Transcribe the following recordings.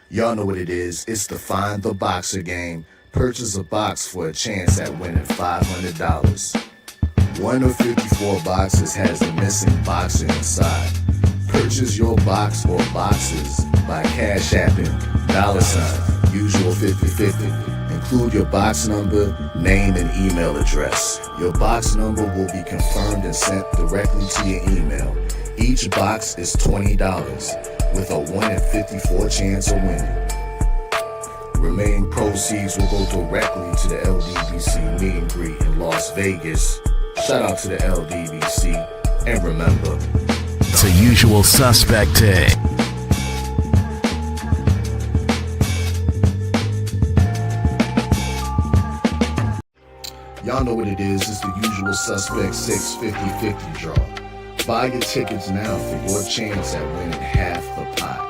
Y'all know what it is. It's the Find the Boxer game. Purchase a box for a chance at winning $500. One of 54 boxes has a missing boxer inside. Purchase your box or boxes by Cash Apping $ usual 50/50. Include your box number, name, and email address. Your box number will be confirmed and sent directly to your email. Each box is $20 with a 1 in 54 chance of winning. Remaining proceeds will go directly to the LDBC meet and greet in Las Vegas. Shout out to the LDBC, and remember, it's a usual suspect day. Y'all know what it is. It's the usual suspect 650-50 draw. Buy your tickets now for your chance at winning half the pot.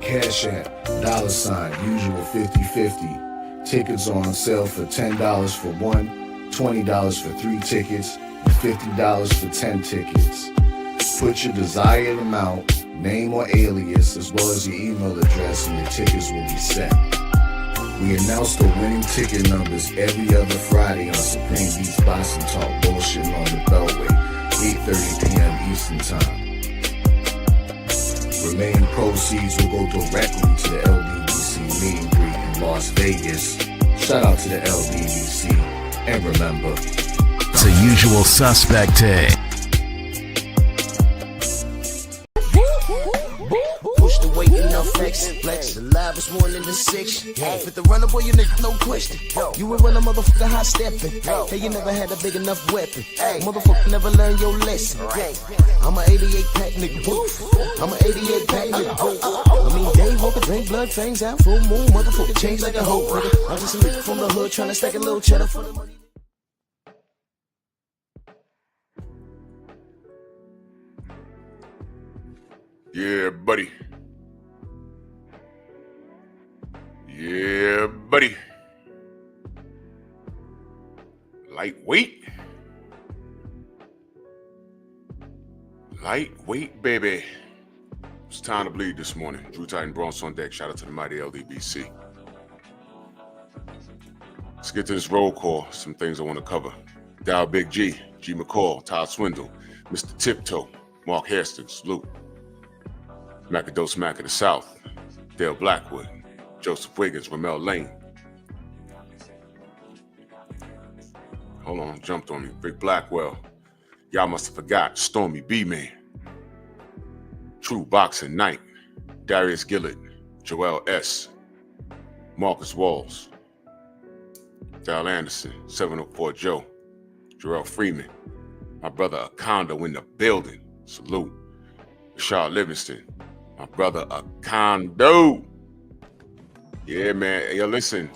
Cash App, $ usual 50/50. Tickets are on sale for $10 for one, $20 for 3 tickets, and $50 for 10 tickets. Put your desired amount, name or alias, as well as your email address, and your tickets will be set. We announce the winning ticket numbers every other Friday on Supreme Beats Boxing Talk Bullshit on the Beltway, 8:30 p.m. Eastern Time. Remaining proceeds will go directly to the LDBC meet and greet in Las Vegas. Shout out to the LDBC, and remember, it's a usual suspect day. Push the weight enough flex. The live is more than the 6. Fit the runner, boy, you nigga, no question. You ain't run a motherfucker hot stepping. Hey, you never had a big enough weapon. Motherfucker never learned your lesson. I'm a 88 pack nigga. I'm a 88 pack nigga. I mean, day walker, drink blood, fangs out, full moon. Motherfucker change like a hoe. I'm just a nigga from the hood trying to stack a little cheddar for the money. Yeah, buddy. Yeah, buddy. Lightweight. Lightweight, baby. It's time to bleed this morning. Drew Titan Bronx on deck. Shout out to the mighty LDBC. Let's get to this roll call. Some things I want to cover. Dow Big G, G McCall, Todd Swindle, Mr. Tiptoe, Mark Hastings, salute. Macadose Mac of the South, Dale Blackwood, Joseph Wiggins, Ramel Lane. Hold on, jumped on me. Rick Blackwell. Y'all must have forgot. Stormy B-Man. True Boxing Knight. Darius Gillett. Joel S. Marcus Walls. Dal Anderson. 704 Joe. Jarrell Freeman. My brother Akondo in the building. Salute. Rashard Livingston. My brother Akondo. Yeah, man. Yo, listen.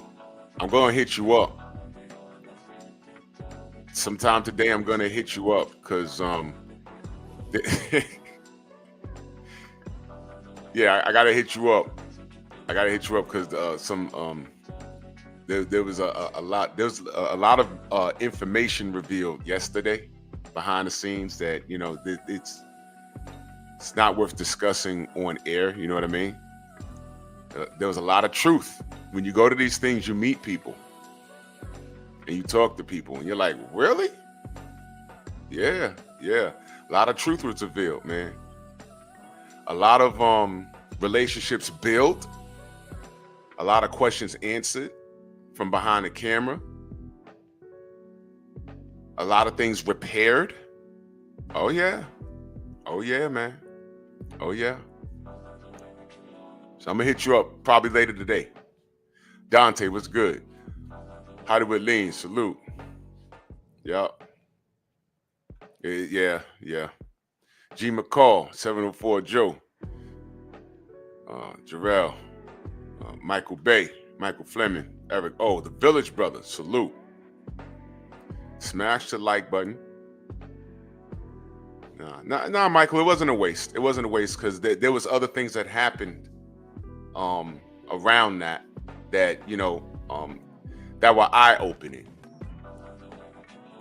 I'm going to hit you up. Sometime today, I'm going to hit you up because, yeah, I got to hit you up. I got to hit you up because there was a lot. There was a lot of information revealed yesterday behind the scenes that, you know, it's not worth discussing on air. You know what I mean? There was a lot of truth. When you go to these things, you meet people and you talk to people and you're like, really? Yeah. A lot of truth was revealed, man. A lot of relationships built. A lot of questions answered from behind the camera. A lot of things repaired. Oh yeah, man. Oh yeah. So I'm gonna hit you up probably later today. Dante, what's good? Hollywood Lean, salute. Yup. Yeah. G McCall, 704 Joe. Jarrell. Michael Bay, Michael Fleming, Eric O, the Village Brothers, salute. Smash the like button. Nah, Michael, it wasn't a waste. It wasn't a waste because there was other things that happened around that you know that were eye-opening,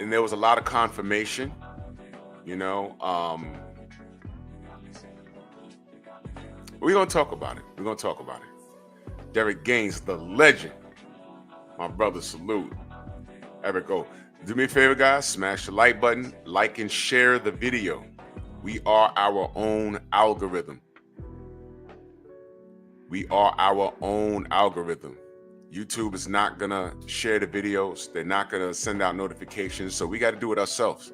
and there was a lot of confirmation. You know, We're gonna talk about it. We're gonna talk about it. Derek Gaines, the legend. My brother, salute. Eric O. Do me a favor, guys. Smash the like button, like and share the video. We are our own algorithm. We are our own algorithm. YouTube is not gonna share the videos. They're not gonna send out notifications. So we got to do it ourselves.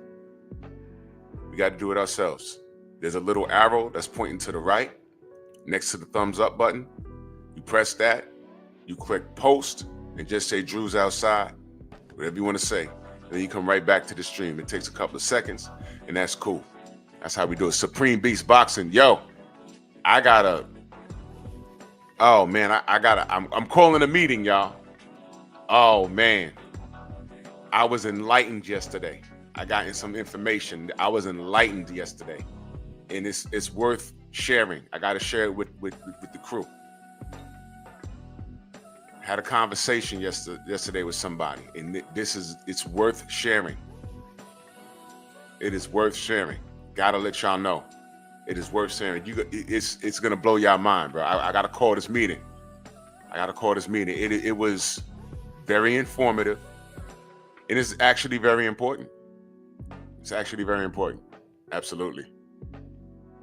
We got to do it ourselves. There's a little arrow that's pointing to the right next to the thumbs up button. You press that, you click post, and just say Drew's outside, whatever you want to say. And then you come right back to the stream. It takes a couple of seconds, and that's cool. That's how we do it. Supreme Beast Boxing. Yo, oh man, I'm calling a meeting, y'all. Oh man, I was enlightened yesterday. I got in some information. I was enlightened yesterday, and it's worth sharing. I got to share it with the crew. Had a conversation yesterday with somebody, and it's worth sharing. It is worth sharing. Gotta let y'all know. It is worth sharing. It's gonna blow y'all mind, bro. I gotta call this meeting. It was very informative. It is actually very important. It's actually very important. Absolutely.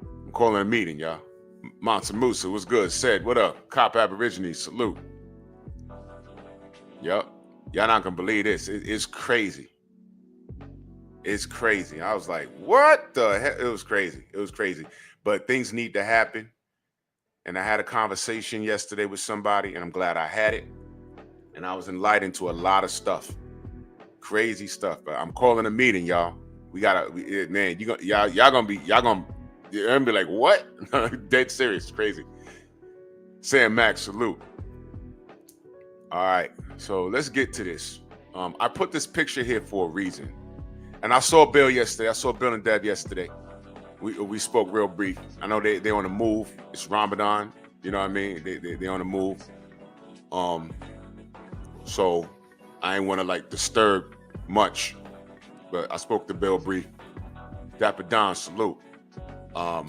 I'm calling a meeting, y'all. Mansa Musa, what's good? Said, what up? Cop Aborigines, salute. Yup. Y'all not gonna believe this. It's crazy. It's crazy. I was like, what the heck? It was crazy. It was crazy. But things need to happen. And I had a conversation yesterday with somebody, and I'm glad I had it. And I was enlightened to a lot of stuff. Crazy stuff. But I'm calling a meeting, y'all. Man, y'all gonna be like, what? Dead serious. It's crazy. Sam Max, salute. All right, so let's get to this. I put this picture here for a reason. And I saw Bill yesterday. I saw Bill and Deb yesterday. We spoke real brief. I know they're on the move. It's Ramadan. You know what I mean? They're on the move. So I ain't want to like disturb much. But I spoke to Bill brief. Dapper Don, salute. The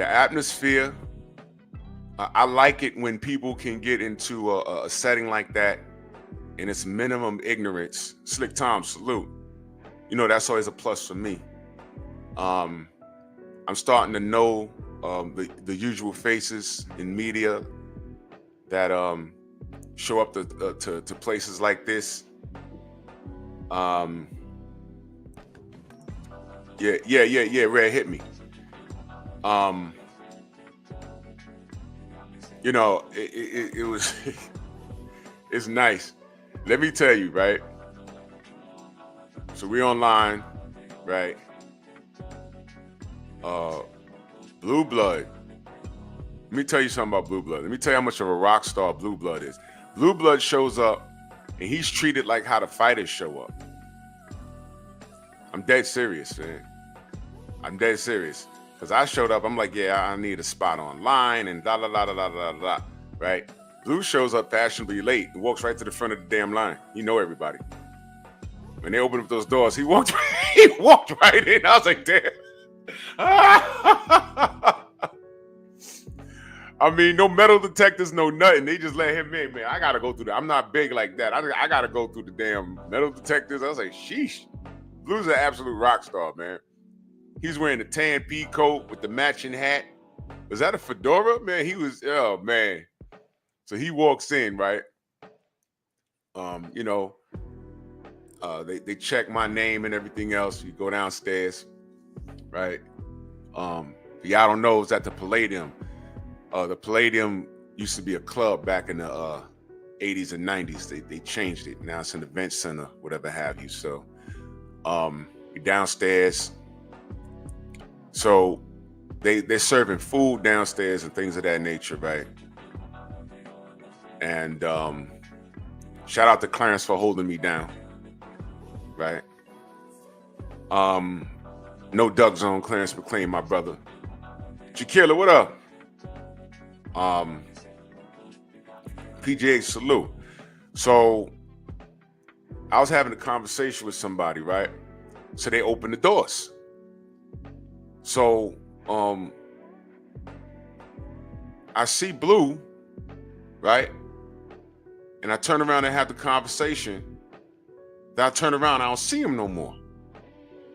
atmosphere, I like it when people can get into a setting like that and it's minimum ignorance. Slick Tom, salute. You know, that's always a plus for me. I'm starting to know the usual faces in media that show up to places like this. Yeah, Red hit me. You know, it was, it's nice. Let me tell you, right? So we online, right? Blue Blood. Let me tell you something about Blue Blood. Let me tell you how much of a rock star Blue Blood is. Blue Blood shows up and he's treated like how the fighters show up. I'm dead serious, man. I'm dead serious. Because I showed up, I'm like, yeah, I need a spot online and da da da da da da da, right? Blue shows up fashionably late and walks right to the front of the damn line. You know everybody. When they opened up those doors, he walked right in. I was like, damn. I mean, no metal detectors, no nothing. They just let him in, man. I gotta go through that. I'm not big like that. I gotta go through the damn metal detectors. I was like, sheesh. Blue's an absolute rock star, man. He's wearing the tan pea coat with the matching hat. Was that a fedora? Man, he was, oh man. So he walks in, right? You know, they check my name and everything else. You go downstairs, right? Y'all don't know, it's at the Palladium. The Palladium used to be a club back in the 80s and 90s. They changed it. Now it's an event center, whatever have you. So you're downstairs. So they're serving food downstairs and things of that nature, right? And shout out to Clarence for holding me down, right? No Duck Zone, Clarence McLean, my brother. Jaquila, what up? PGA, salute. So I was having a conversation with somebody, right? So they opened the doors. So I see Blue, right? And I turn around and have the conversation. Then I turn around, I don't see him no more.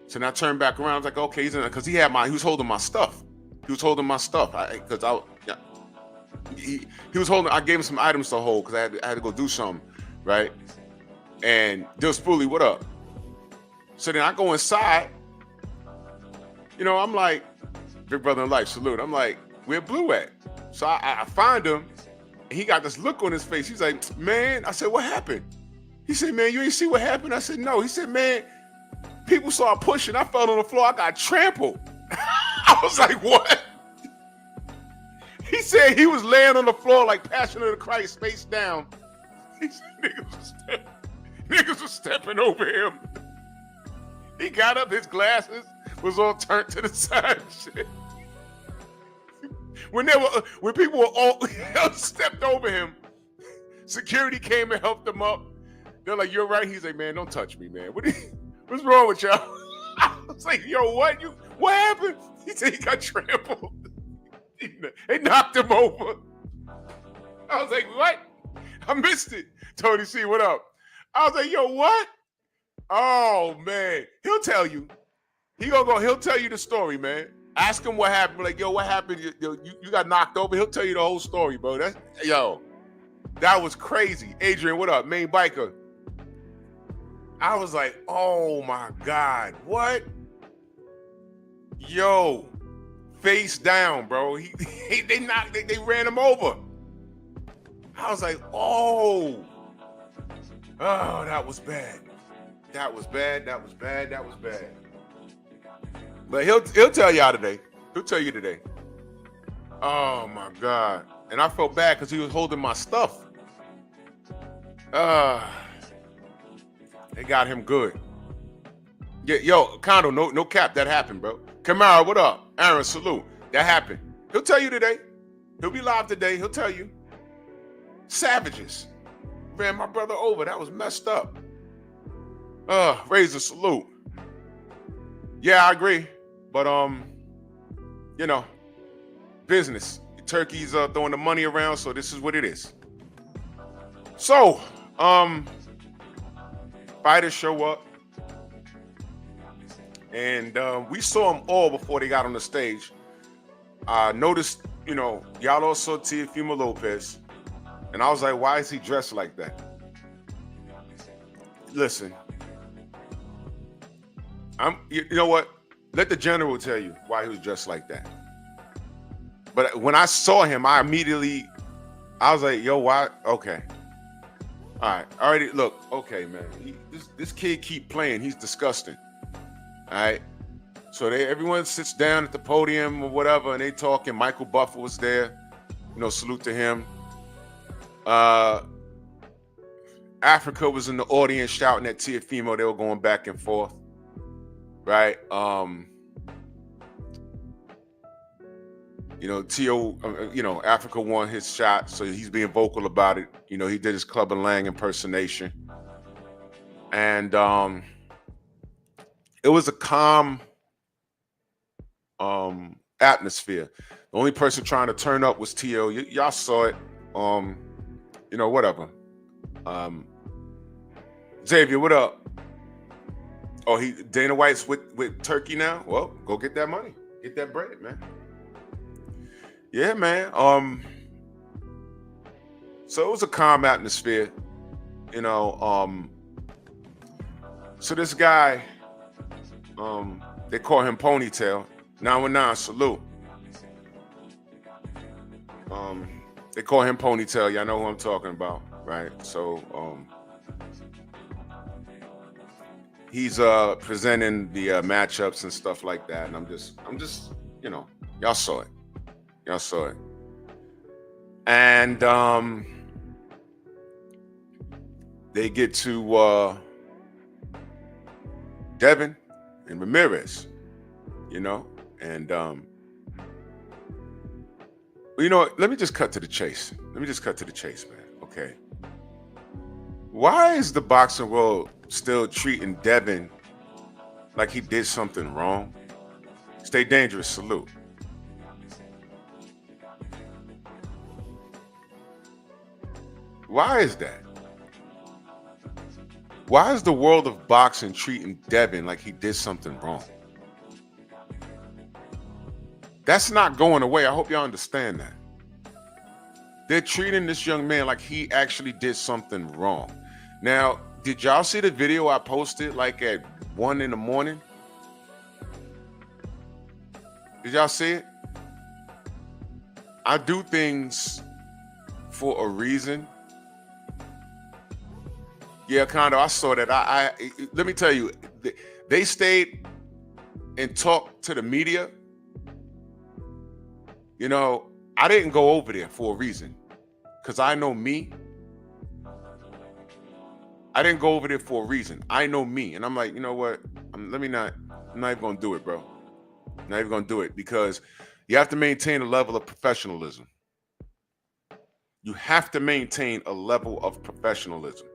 So then I turn back around, I was like, okay, he's in there, because he was holding my stuff. He was holding my stuff. He was holding, I gave him some items to hold because I had to go do something, right? And Dill Spoolie, what up? So then I go inside, I'm like, big brother in life, salute. I'm like, where Blue at? So I find him, and he got this look on his face. He's like, man, I said, what happened? He said, man, you ain't see what happened? I said, no. He said, man, people started pushing. I fell on the floor. I got trampled. I was like, what? He said he was laying on the floor like Passion of the Christ, face down. He said niggas was stepping over him. He got up, his glasses was all turned to the side and shit. When people were all stepped over him, security came and helped him up. They're like, you're right. He's like, man, don't touch me, man. What's wrong with y'all? I was like, yo, what happened? He said he got trampled. They knocked him over. I was like, what? I missed it. Tony C, what up? I was like, yo, what? Oh, man. He'll tell you. He'll tell you the story, man. Ask him what happened. Like, yo, what happened? You got knocked over. He'll tell you the whole story, bro. That was crazy. Adrian, what up? Main biker. I was like, oh my God, what? Yo, face down, bro. They ran him over. I was like, oh, that was bad. That was bad. But he'll tell y'all today. He'll tell you today. Oh my God. And I felt bad because he was holding my stuff. They got him good. Yeah, yo, Kondo, no cap, that happened, bro. Kamara, what up? Aaron, salute. That happened. He'll tell you today. He'll be live today. He'll tell you. Savages ran my brother over. That was messed up. Razor, salute. Yeah, I agree. But business. Turkey's throwing the money around, so this is what it is. So, fighters show up, and we saw them all before they got on the stage. I noticed, y'all all saw Teofimo Lopez, and I was like, why is he dressed like that? Listen, you know what? Let the general tell you why he was dressed like that. But when I saw him, I was like, yo, why? Okay. All right. Already, look, okay, man. This kid keep playing. He's disgusting. All right. So everyone sits down at the podium or whatever, and they talking. Michael Buffer was there. Salute to him. Africa was in the audience shouting at Teofimo. They were going back and forth. Right. Africa won his shot, so he's being vocal about it. He did his Clubber Lang impersonation. And it was a calm atmosphere. The only person trying to turn up was T.O. Y'all saw it. Whatever. Xavier, what up? Oh, Dana White's with Turkey now? Well, go get that money. Get that bread, man. Yeah, man. So it was a calm atmosphere, So this guy, they call him Ponytail. 919, salute. They call him Ponytail. Y'all know who I'm talking about, right? So he's presenting the matchups and stuff like that, and I'm just, y'all saw it. And they get to Devin and Ramirez, and let me just cut to the chase. Man. Okay. Why is the boxing world still treating Devin like he did something wrong? Stay dangerous, salute. Why is that? Why is the world of boxing treating Devin like he did something wrong? That's not going away. I hope y'all understand that. They're treating this young man like he actually did something wrong. Now, did y'all see the video I posted like at 1 in the morning? Did y'all see it? I do things for a reason. Yeah, Kondo, I saw that. I let me tell you, they stayed and talked to the media. You know, I didn't go over there for a reason, because I know me. I didn't go over there for a reason. I know me, and I'm like, you know what? I'm not even gonna do it, bro. I'm not even gonna do it, because you have to maintain a level of professionalism. You have to maintain a level of professionalism,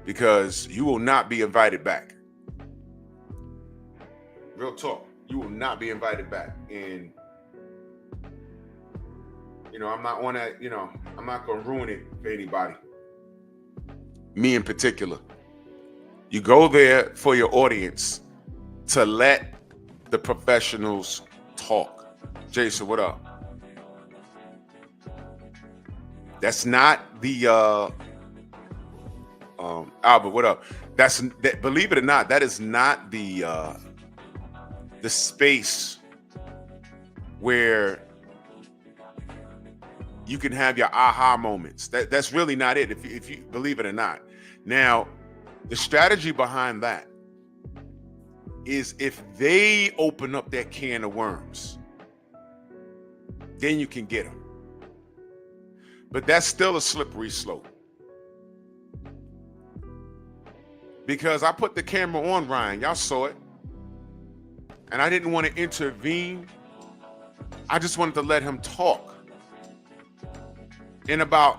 because you will not be invited back. Real talk. You will not be invited back. And, you know, I'm not on that, you know, I'm not going to ruin it for anybody. Me in particular. You go there for your audience to let the professionals talk. Jason, what up? That's not the Albert, what up? Believe it or not, that is not the space where you can have your aha moments. That's really not it, if you believe it or not. Now, the strategy behind that is, if they open up that can of worms, then you can get them. But that's still a slippery slope. Because I put the camera on Ryan, y'all saw it, and I didn't want to intervene. I just wanted to let him talk. And about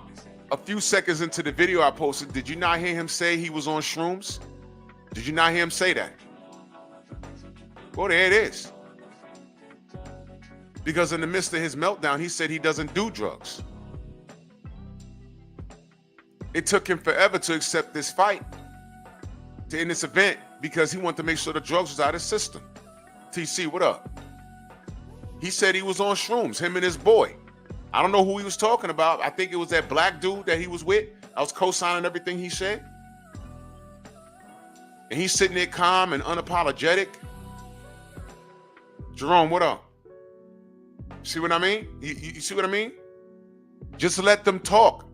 a few seconds into the video I posted, did you not hear him say he was on shrooms? Did you not hear him say that? Well, there it is. Because in the midst of his meltdown, he said he doesn't do drugs. It took him forever to accept this fight, to end this event, because he wanted to make sure the drugs was out of his system. TC, what up? He said he was on shrooms, him and his boy. I don't know who he was talking about. I think it was that black dude that he was with. I was co-signing everything he said. And he's sitting there calm and unapologetic. Jerome, what up? See what I mean? You see what I mean? Just let them talk.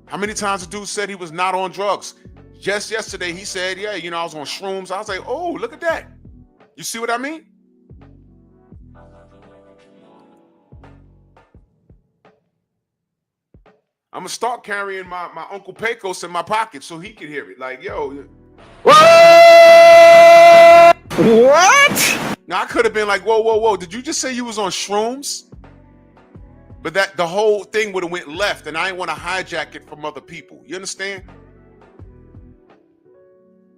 How many times the dude said he was not on drugs? Just yesterday, he said, yeah, you know, I was on shrooms. I was like, oh, look at that. You see what I mean? I'm going to start carrying my Uncle Pecos in my pocket so he can hear it. Like, yo. What? Now, I could have been like, whoa. Did you just say you was on shrooms? But that the whole thing would have went left, and I didn't want to hijack it from other people. You understand?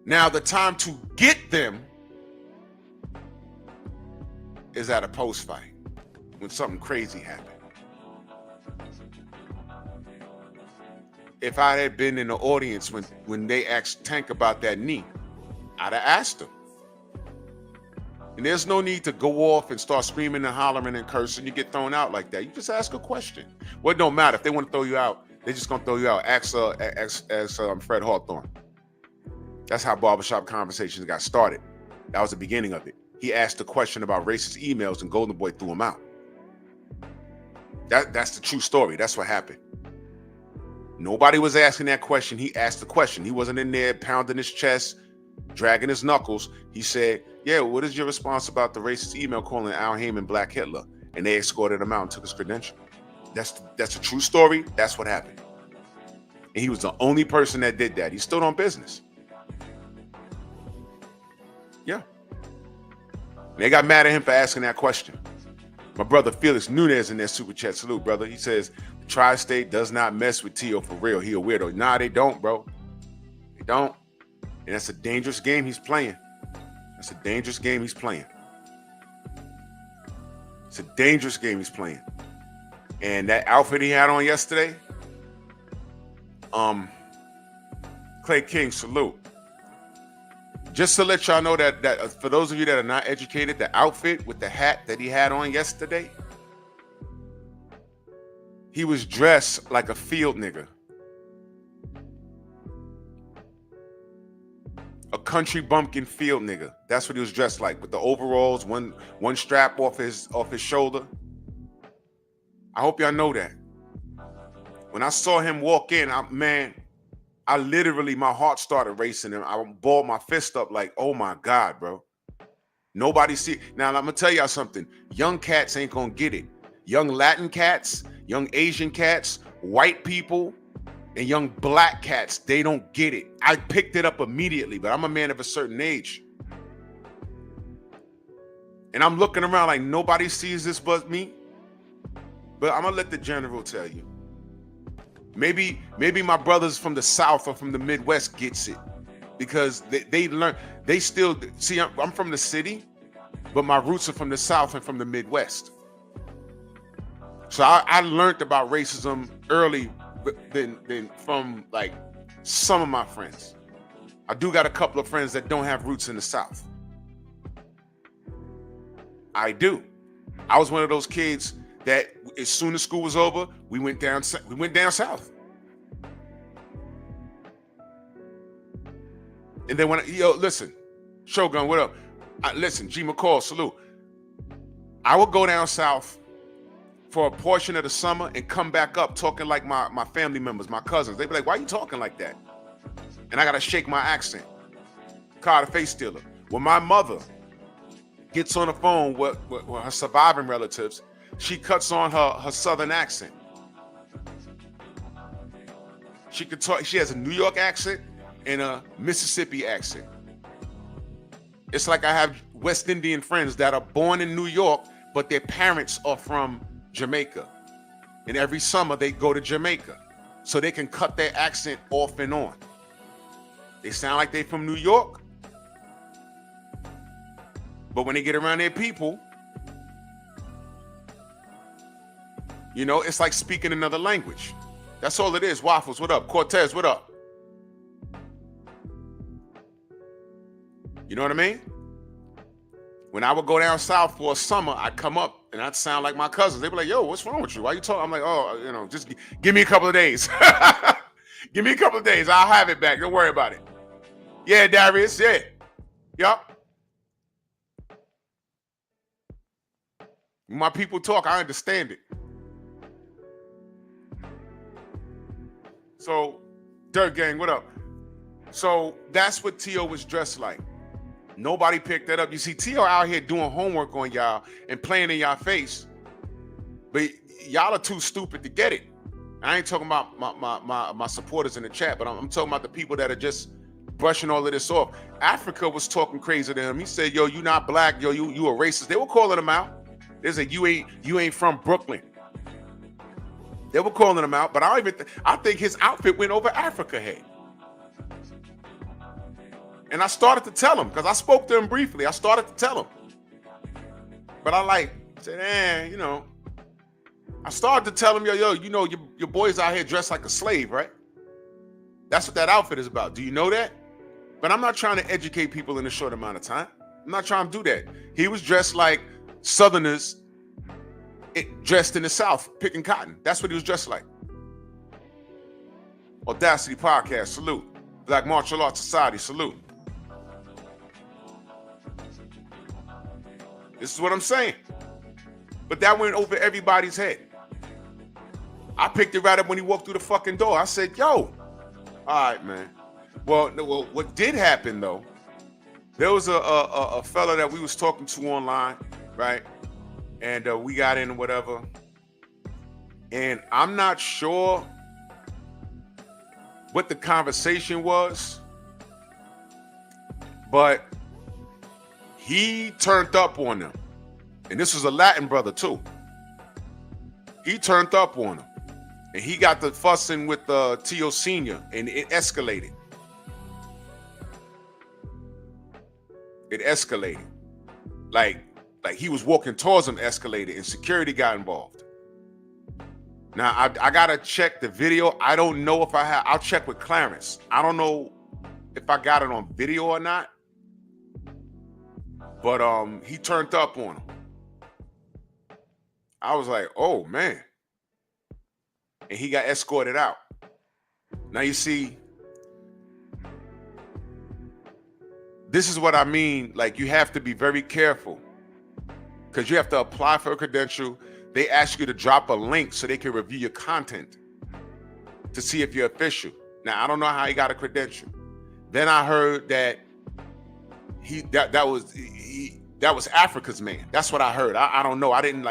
Now, the time to get them is at a post-fight, when something crazy happened. If I had been in the audience when they asked Tank about that knee, I'd have asked him. And there's no need to go off and start screaming and hollering and cursing. You get thrown out like that. You just ask a question. Well, it don't matter. If they want to throw you out, they're just going to throw you out. Ask Fred Hawthorne. That's how barbershop conversations got started. That was the beginning of it. He asked a question about racist emails, and Golden Boy threw him out. That's the true story. That's what happened. Nobody was asking that question. He asked the question. He wasn't in there pounding his chest, dragging his knuckles. He said, yeah, what is your response about the racist email calling Al Heyman Black Hitler? And they escorted him out and took his credential. That's a true story. That's what happened. And he was the only person that did that. He stood on business. Yeah. And they got mad at him for asking that question. My brother Felix Nunez in that super chat. Salute, brother. He says, Tri-State does not mess with T.O. for real. He a weirdo. Nah, they don't, bro. They don't. And that's a dangerous game he's playing. That's a dangerous game he's playing. It's a dangerous game he's playing. And that outfit he had on yesterday, Clay King, salute. Just to let y'all know that for those of you that are not educated, the outfit with the hat that he had on yesterday, he was dressed like a field nigga. A country bumpkin field nigga. That's what he was dressed like, with the overalls, one strap off his shoulder. I hope y'all know that. When I saw him walk in, I literally, my heart started racing and I balled my fist up like, oh my God, bro. Nobody see. Now, I'm gonna tell y'all something. Young cats ain't gonna get it. Young Latin cats, young Asian cats, white people, and young black cats, they don't get it. I picked it up immediately, but I'm a man of a certain age. And I'm looking around like nobody sees this but me. But I'm gonna let the general tell you. Maybe my brothers from the South or from the Midwest gets it, because they learn. They still see. I'm from the city, but my roots are from the South and from the Midwest. So I learned about racism early than from like some of my friends. I do got a couple of friends that don't have roots in the South. I do. I was one of those kids that as soon as school was over, we went down south. And then listen, Shogun, what up? Listen, G McCall, salute. I would go down south for a portion of the summer and come back up talking like my family members, my cousins. They'd be like, why are you talking like that? And I got to shake my accent. Carter face stealer. When my mother gets on the phone with her surviving relatives, she cuts on her southern accent. She can talk. She has a New York accent and a Mississippi accent. It's like I have West Indian friends that are born in New York, but their parents are from Jamaica. And every summer they go to Jamaica so they can cut their accent off and on. They sound like they from New York, but when they get around their people, it's like speaking another language. That's all it is. Waffles, what up? Cortez, what up? You know what I mean? When I would go down south for a summer, I'd come up and I'd sound like my cousins. They'd be like, yo, what's wrong with you? Why you talking? I'm like, oh, just give me a couple of days. Give me a couple of days. I'll have it back. Don't worry about it. Yeah, Darius, yeah. Yup. When my people talk, I understand it. So, Dirt Gang, what up? So that's what T.O. was dressed like. Nobody picked that up. You see, T.O. out here doing homework on y'all and playing in y'all face, but y'all are too stupid to get it. I ain't talking about my supporters in the chat, but I'm talking about the people that are just brushing all of this off. Africa was talking crazy to him. He said, yo, you not black, yo, you a racist. They were calling him out. They said, you ain't from Brooklyn. They were calling him out, but I think his outfit went over Africa head. And I started to tell him, because I spoke to him briefly. I started to tell him. But I said, I started to tell him, yo, your boy's out here dressed like a slave, right? That's what that outfit is about. Do you know that? But I'm not trying to educate people in a short amount of time. I'm not trying to do that. He was dressed like Southerners dressed in the South, picking cotton. That's what he was dressed like. Audacity Podcast, salute. Black Martial Arts Society, salute. This is what I'm saying. But that went over everybody's head. I picked it right up when he walked through the fucking door. I said, yo, all right, man. Well, what did happen, though, there was a fella that we was talking to online, right? And we got in whatever. And I'm not sure what the conversation was, but he turned up on them. And this was a Latin brother, too. He turned up on them. And he got the fussing with T.O. Sr., and it escalated. It escalated. Like he was walking towards him, escalated, and security got involved. Now I gotta check the video. I don't know if I have. I'll check with Clarence. I don't know if I got it on video or not. But he turned up on him. I was like, oh man. And he got escorted out. Now you see, this is what I mean. Like, you have to be very careful because you have to apply for a credential. They ask you to drop a link so they can review your content to see if you're official. Now, I don't know how he got a credential. Then I heard that that was Africa's man. That's what I heard. I don't know. I didn't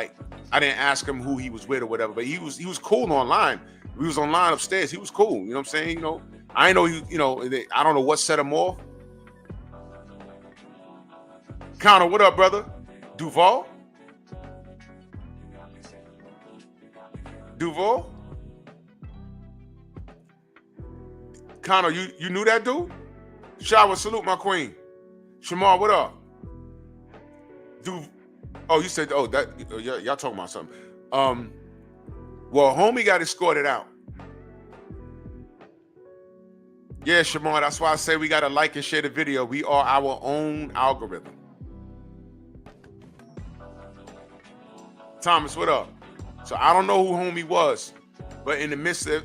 ask him who he was with or whatever, but he was cool online. We was online upstairs. He was cool. You know what I'm saying? You know, I know I don't know what set him off. Connor, what up, brother? Duval? Connor, you knew that dude? Shower, salute my queen. Shamar, what up? Oh, you said, y'all talking about something. Well, homie got escorted out. Yeah, Shamar, that's why I say we got to like and share the video. We are our own algorithm. Thomas, what up? So I don't know who homie was, but in the midst of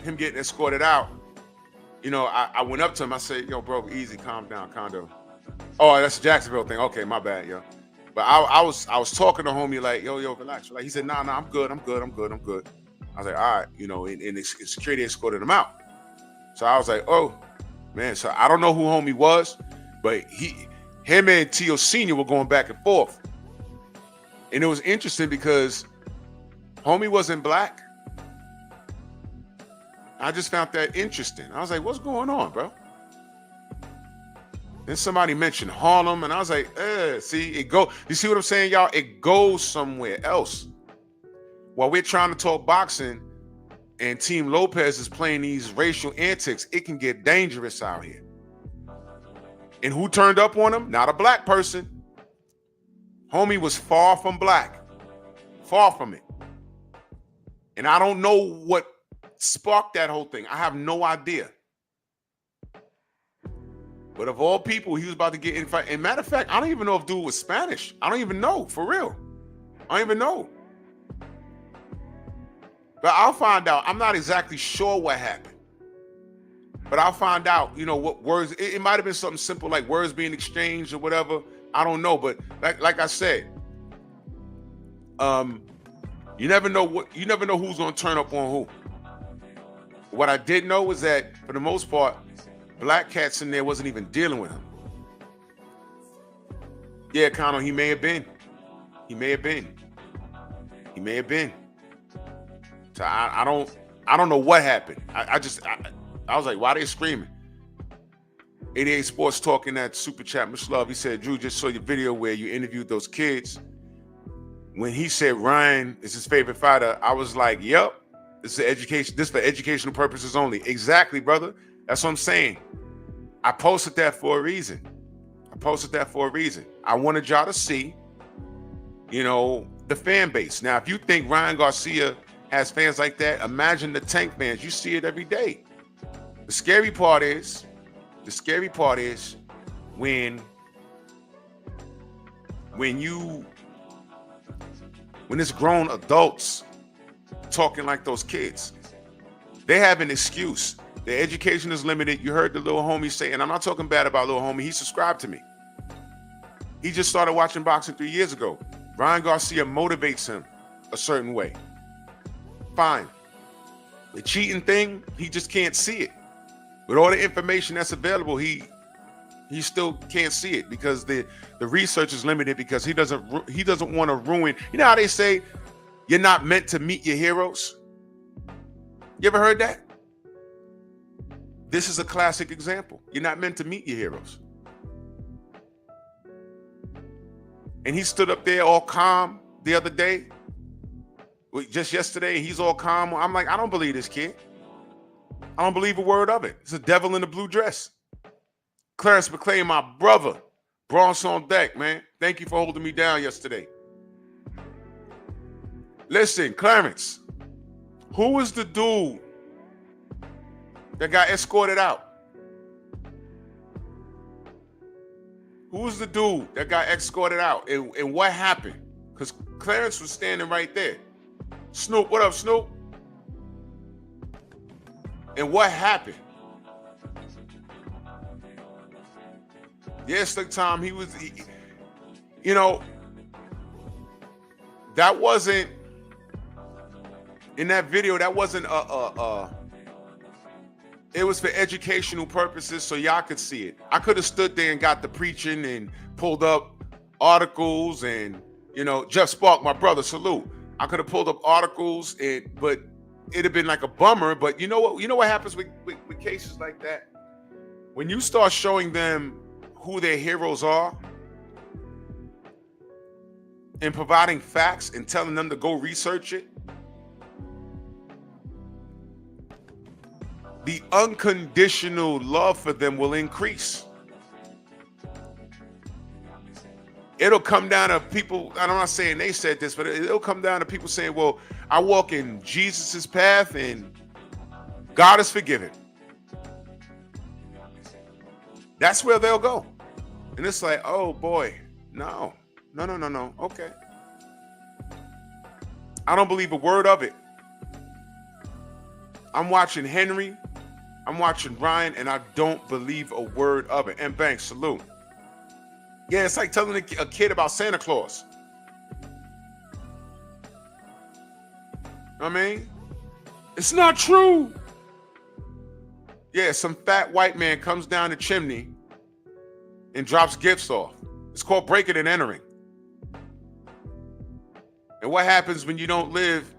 him getting escorted out, I went up to him. I said, yo, bro, easy, calm down, condo. Oh, that's a Jacksonville thing. Okay, my bad, yo. But I was talking to homie like, yo, relax. Like, he said, nah, I'm good. I was like, all right, and security escorted him out. So I was like, oh, man. So I don't know who homie was, but him and Tio Senior were going back and forth. And it was interesting because homie wasn't black. I just found that interesting. I was like, what's going on, bro? Then somebody mentioned Harlem, and I was like, see, you see what I'm saying, y'all? It goes somewhere else. While we're trying to talk boxing and Team Lopez is playing these racial antics, it can get dangerous out here. And who turned up on him? Not a black person. Homie was far from black. Far from it. And I don't know what sparked that whole thing. I have no idea. But of all people, he was about to get in fight. And matter of fact, I don't even know if dude was Spanish. I don't even know, for real. I don't even know. But I'll find out. I'm not exactly sure what happened. But I'll find out, what words. It might have been something simple like words being exchanged or whatever. I don't know. But like I said, you never know who's gonna turn up on who. What I did know was that for the most part, black cats in there wasn't even dealing with him. Yeah, Connor, he may have been. So I don't know what happened. I was like, why are they screaming? 88 Sports talking that super chat, much love. He said, Drew, just saw your video where you interviewed those kids. When he said Ryan is his favorite fighter, I was like, yep, this is for educational purposes only. Exactly, brother. That's what I'm saying. I posted that for a reason. I wanted y'all to see, the fan base. Now, if you think Ryan Garcia has fans like that, imagine the Tank fans. You see it every day. The scary part is when it's grown adults talking like those kids. They have an excuse. Their education is limited. You heard the little homie say, and I'm not talking bad about little homie. He subscribed to me. He just started watching boxing 3 years ago. Ryan Garcia motivates him a certain way. Fine. The cheating thing, he just can't see it. With all the information that's available, he still can't see it because the research is limited because he doesn't want to ruin. You know how they say you're not meant to meet your heroes? You ever heard that? This is a classic example. You're not meant to meet your heroes. And he stood up there all calm the other day. Just yesterday, he's all calm. I'm like, I don't believe this kid. I don't believe a word of it. It's a devil in a blue dress. Clarence McClain, my brother. Bronx on deck, man. Thank you for holding me down yesterday. Listen, Clarence, who was the dude that got escorted out? Who was the dude that got escorted out? And what happened? Because Clarence was standing right there. Snoop, what up, Snoop? And what happened? Yeah, Slick Tom, you know, that wasn't, in that video, that wasn't it was for educational purposes so y'all could see it. I could have stood there and got the preaching and pulled up articles and, you know, Jeff Spark, my brother, salute. I could have pulled up articles, but it'd have been like a bummer. But you know what happens with cases like that? When you start showing them who their heroes are and providing facts and telling them to go research it, the unconditional love for them will increase. It'll come down to people, and I'm not saying they said this, but it'll come down to people saying, well, I walk in Jesus's path and God is forgiven. That's where they'll go. And it's like, oh boy, no. Okay. I don't believe a word of it. I'm watching Henry, I'm watching Ryan, and I don't believe a word of it. And Banks, salute. Yeah, it's like telling a kid about Santa Claus. I mean, it's not true. Yeah, some fat white man comes down the chimney and drops gifts off. It's called breaking and entering. And what happens when you don't live?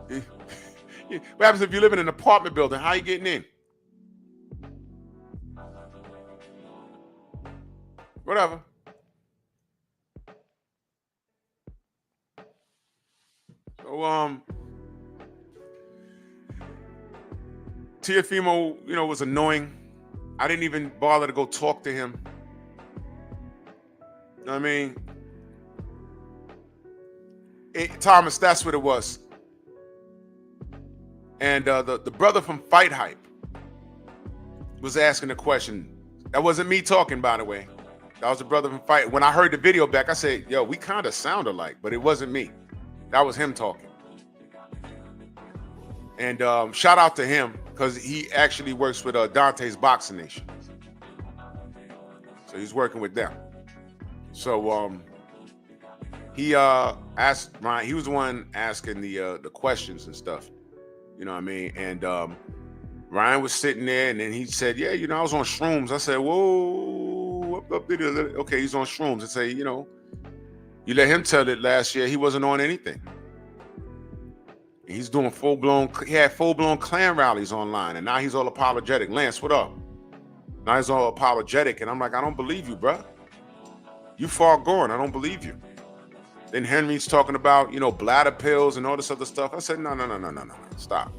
What happens if you live in an apartment building? How are you getting in? Whatever. So, Tiafimo, was annoying. I didn't even bother to go talk to him. You know what I mean? Thomas, that's what it was. And the brother from Fight Hype was asking a question. That wasn't me talking, by the way. That was the brother from Fight. When I heard the video back, I said, yo, we kind of sound alike, but it wasn't me. That was him talking. And shout out to him, because he actually works with Dante's Boxing Nation. So he's working with them. So he asked Ryan, he was the one asking the questions and stuff. You know what I mean? And Ryan was sitting there, and then he said, yeah, I was on shrooms. I said, whoa, okay, he's on shrooms. I say, you let him tell it last year, he wasn't on anything. He's doing he had full-blown Klan rallies online, and now he's all apologetic. Lance, what up? Now he's all apologetic, and I'm like, I don't believe you, bro. You far gone, I don't believe you. Then Henry's talking about, bladder pills and all this other stuff. I said, no, stop.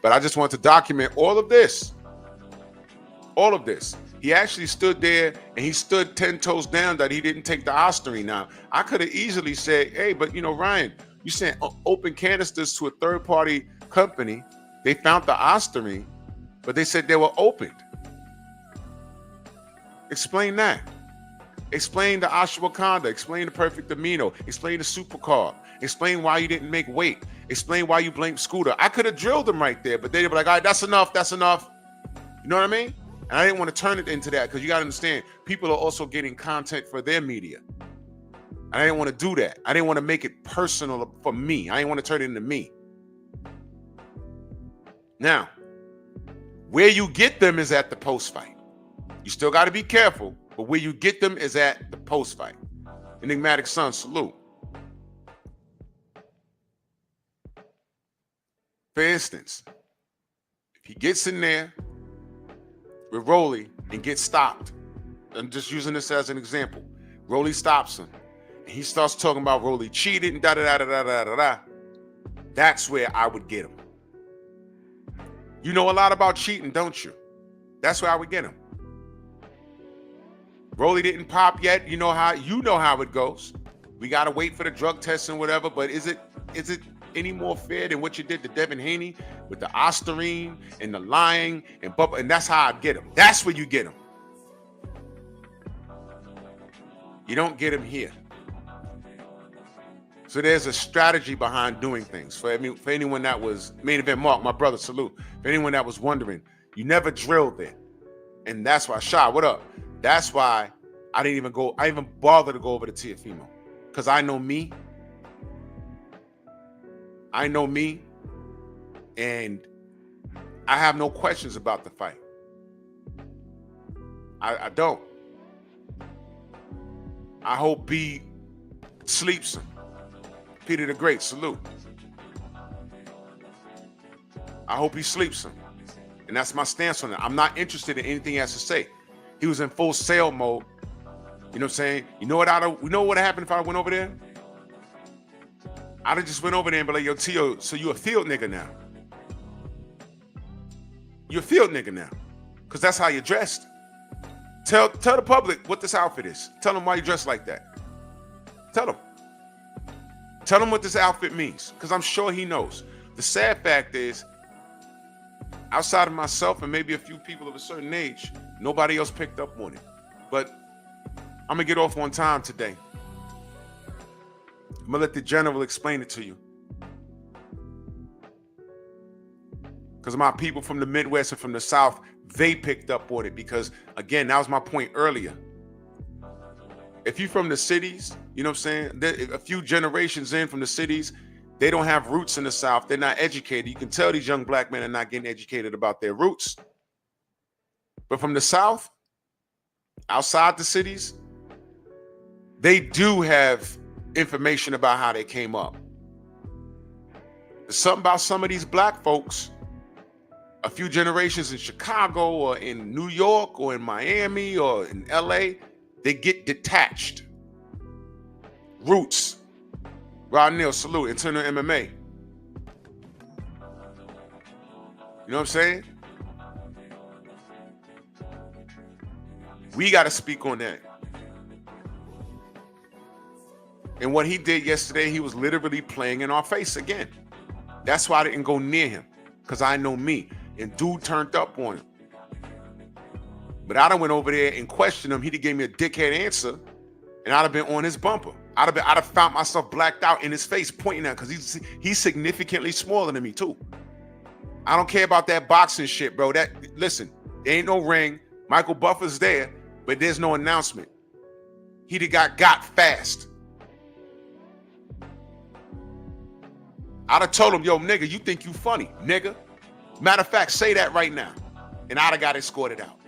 But I just want to document all of this. All of this. He actually stood there, and he stood 10 toes down that he didn't take the Osterine. Now, I could have easily said, hey, but, Ryan, you sent open canisters to a third-party company. They found the Osterine, but they said they were opened. Explain that. Explain the ashwagandha. Explain the perfect amino. Explain the supercarb. Explain why you didn't make weight. Explain why you blamed Scooter. I could have drilled them right there, but they'd be like, all right, that's enough. You know what I mean? And I didn't want to turn it into that, because you got to understand, people are also getting content for their media. And I didn't want to do that. I didn't want to make it personal for me. I didn't want to turn it into me. Now, where you get them is at the post-fight. You still got to be careful, but where you get them is at the post-fight. Enigmatic Son, salute. For instance, if he gets in there with Rolly and gets stopped, I'm just using this as an example. Rolly stops him, and he starts talking about Rolly cheated and da-da-da-da-da-da-da. That's where I would get him. You know a lot about cheating, don't you? That's where I would get him. Rolly didn't pop yet. You know how it goes. We gotta wait for the drug test and whatever, but is it any more fair than what you did to Devin Haney with the Osterine and the lying and Bubba, and that's how I get him. That's where you get him. You don't get him here. So there's a strategy behind doing things. For anyone that was main event, Mark, my brother, salute. For anyone that was wondering, you never drilled there, and that's why. Shy, what up? That's why I didn't even go. I even bothered to go over to Tiafimo, because I know me. I know me, and I have no questions about the fight. I don't. I hope B sleeps him. Peter the Great, salute. I hope he sleeps him. And that's my stance on it. I'm not interested in anything he has to say. He was in full sale mode. You know what I'm saying? You know what would have happened if I went over there? I'd have just went over there and be like, yo, Tio, so you a field nigga now. You're a field nigga now. Because that's how you're dressed. Tell the public what this outfit is. Tell them why you dress like that. Tell them. Tell him what this outfit means, because I'm sure he knows. The sad fact is, outside of myself and maybe a few people of a certain age, nobody else picked up on it. But I'm going to get off on time today. I'm going to let the general explain it to you. Because my people from the Midwest and from the South, they picked up on it because, again, that was my point earlier. If you're from the cities, you know what I'm saying? A few generations in from the cities, they don't have roots in the South. They're not educated. You can tell these young black men are not getting educated about their roots. But from the South, outside the cities, they do have information about how they came up. There's something about some of these black folks, a few generations in Chicago or in New York or in Miami or in LA, they get detached. Roots. Rod Neal, salute. Internal MMA. You know what I'm saying? We got to speak on that. And what he did yesterday, he was literally playing in our face again. That's why I didn't go near him, because I know me. And dude turned up on him. But I done went over there and questioned him. He'd have gave me a dickhead answer, and I'd have been on his bumper. I'd have found myself blacked out in his face, pointing at him, because he's significantly smaller than me too. I don't care about that boxing shit, bro. Listen, there ain't no ring. Michael Buffer's there, but there's no announcement. He'd have got fast. I'd have told him, yo, nigga, you think you funny, nigga. Matter of fact, say that right now. And I'd have got escorted out.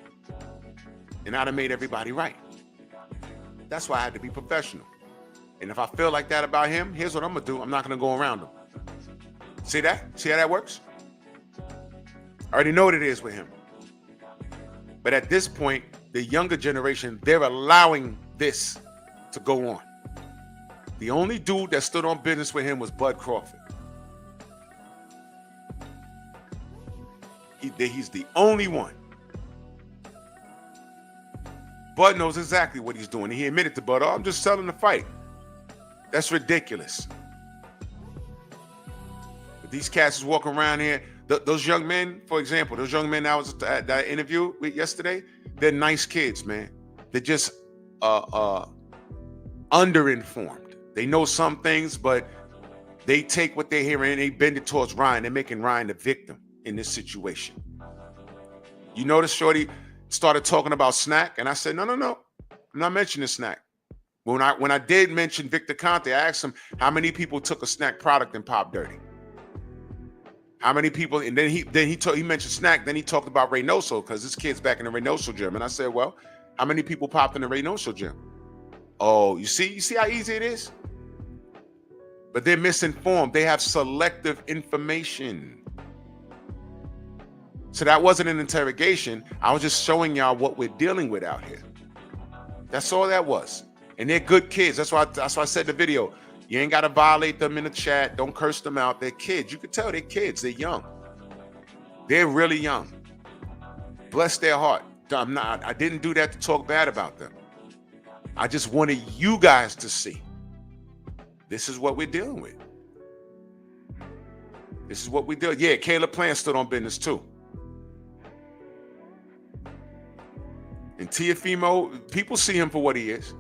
And I'd have made everybody right. That's why I had to be professional. And if I feel like that about him, here's what I'm going to do. I'm not going to go around him. See that? See how that works? I already know what it is with him. But at this point, the younger generation, they're allowing this to go on. The only dude that stood on business with him was Bud Crawford. He's the only one. Bud knows exactly what he's doing. He admitted to Bud, I'm just selling the fight. That's ridiculous. But these cats is walking around here. Those young men, for example, those young men that I interviewed with yesterday, they're nice kids, man. They're just underinformed. They know some things, but they take what they hear and they bend it towards Ryan. They're making Ryan the victim in this situation. You notice Shorty started talking about Snack, and I said, no. I'm not mentioning Snack. When I did mention Victor Conte, I asked him how many people took a Snack product and popped dirty. How many people? And then he mentioned Snack. Then he talked about Reynoso, because this kid's back in the Reynoso gym. And I said, well, how many people popped in the Reynoso gym? Oh, you see how easy it is? But they're misinformed. They have selective information. So that wasn't an interrogation. I was just showing y'all what we're dealing with out here. That's all that was. And they're good kids. That's why I said in the video, you ain't got to violate them in the chat. Don't curse them out. They're kids. You can tell they're kids. They're young. They're really young. Bless their heart. I didn't do that to talk bad about them. I just wanted you guys to see. This is what we're dealing with. This is what we do. Yeah, Caleb Plant stood on business too. And Teofimo, people see him for what he is.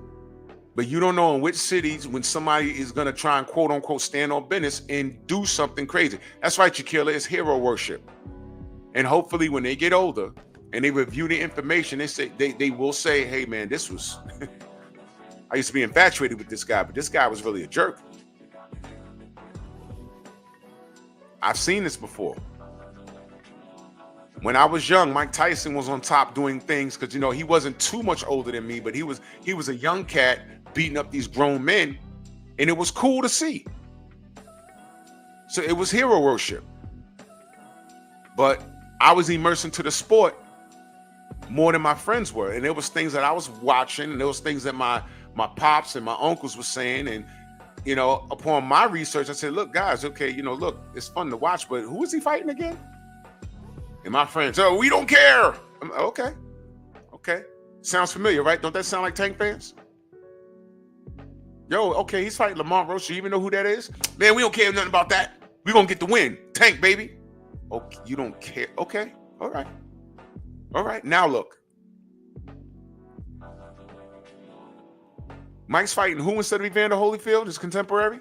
But you don't know in which cities when somebody is going to try and quote unquote stand on business and do something crazy. That's right, Shaquilla, it's hero worship. And hopefully when they get older and they review the information, they will say, hey man, this was, I used to be infatuated with this guy, but this guy was really a jerk. I've seen this before. When I was young, Mike Tyson was on top doing things because, you know, he wasn't too much older than me, but he was a young cat beating up these grown men, and it was cool to see. So it was hero worship. But I was immersed into the sport more than my friends were, and there was things that I was watching, and there was things that my pops and my uncles were saying, and you know, upon my research, I said, look, guys, okay, you know, look, it's fun to watch, but who is he fighting again? And my friends, oh, we don't care. I'm like, okay. Sounds familiar, right? Don't that sound like Tank fans? Yo, okay, he's fighting Lamont Roach. You even know who that is? Man, we don't care nothing about that. We're going to get the win. Tank, baby. Okay, you don't care. Okay, all right. All right, now look. Mike's fighting who instead of Evander Holyfield, his contemporary?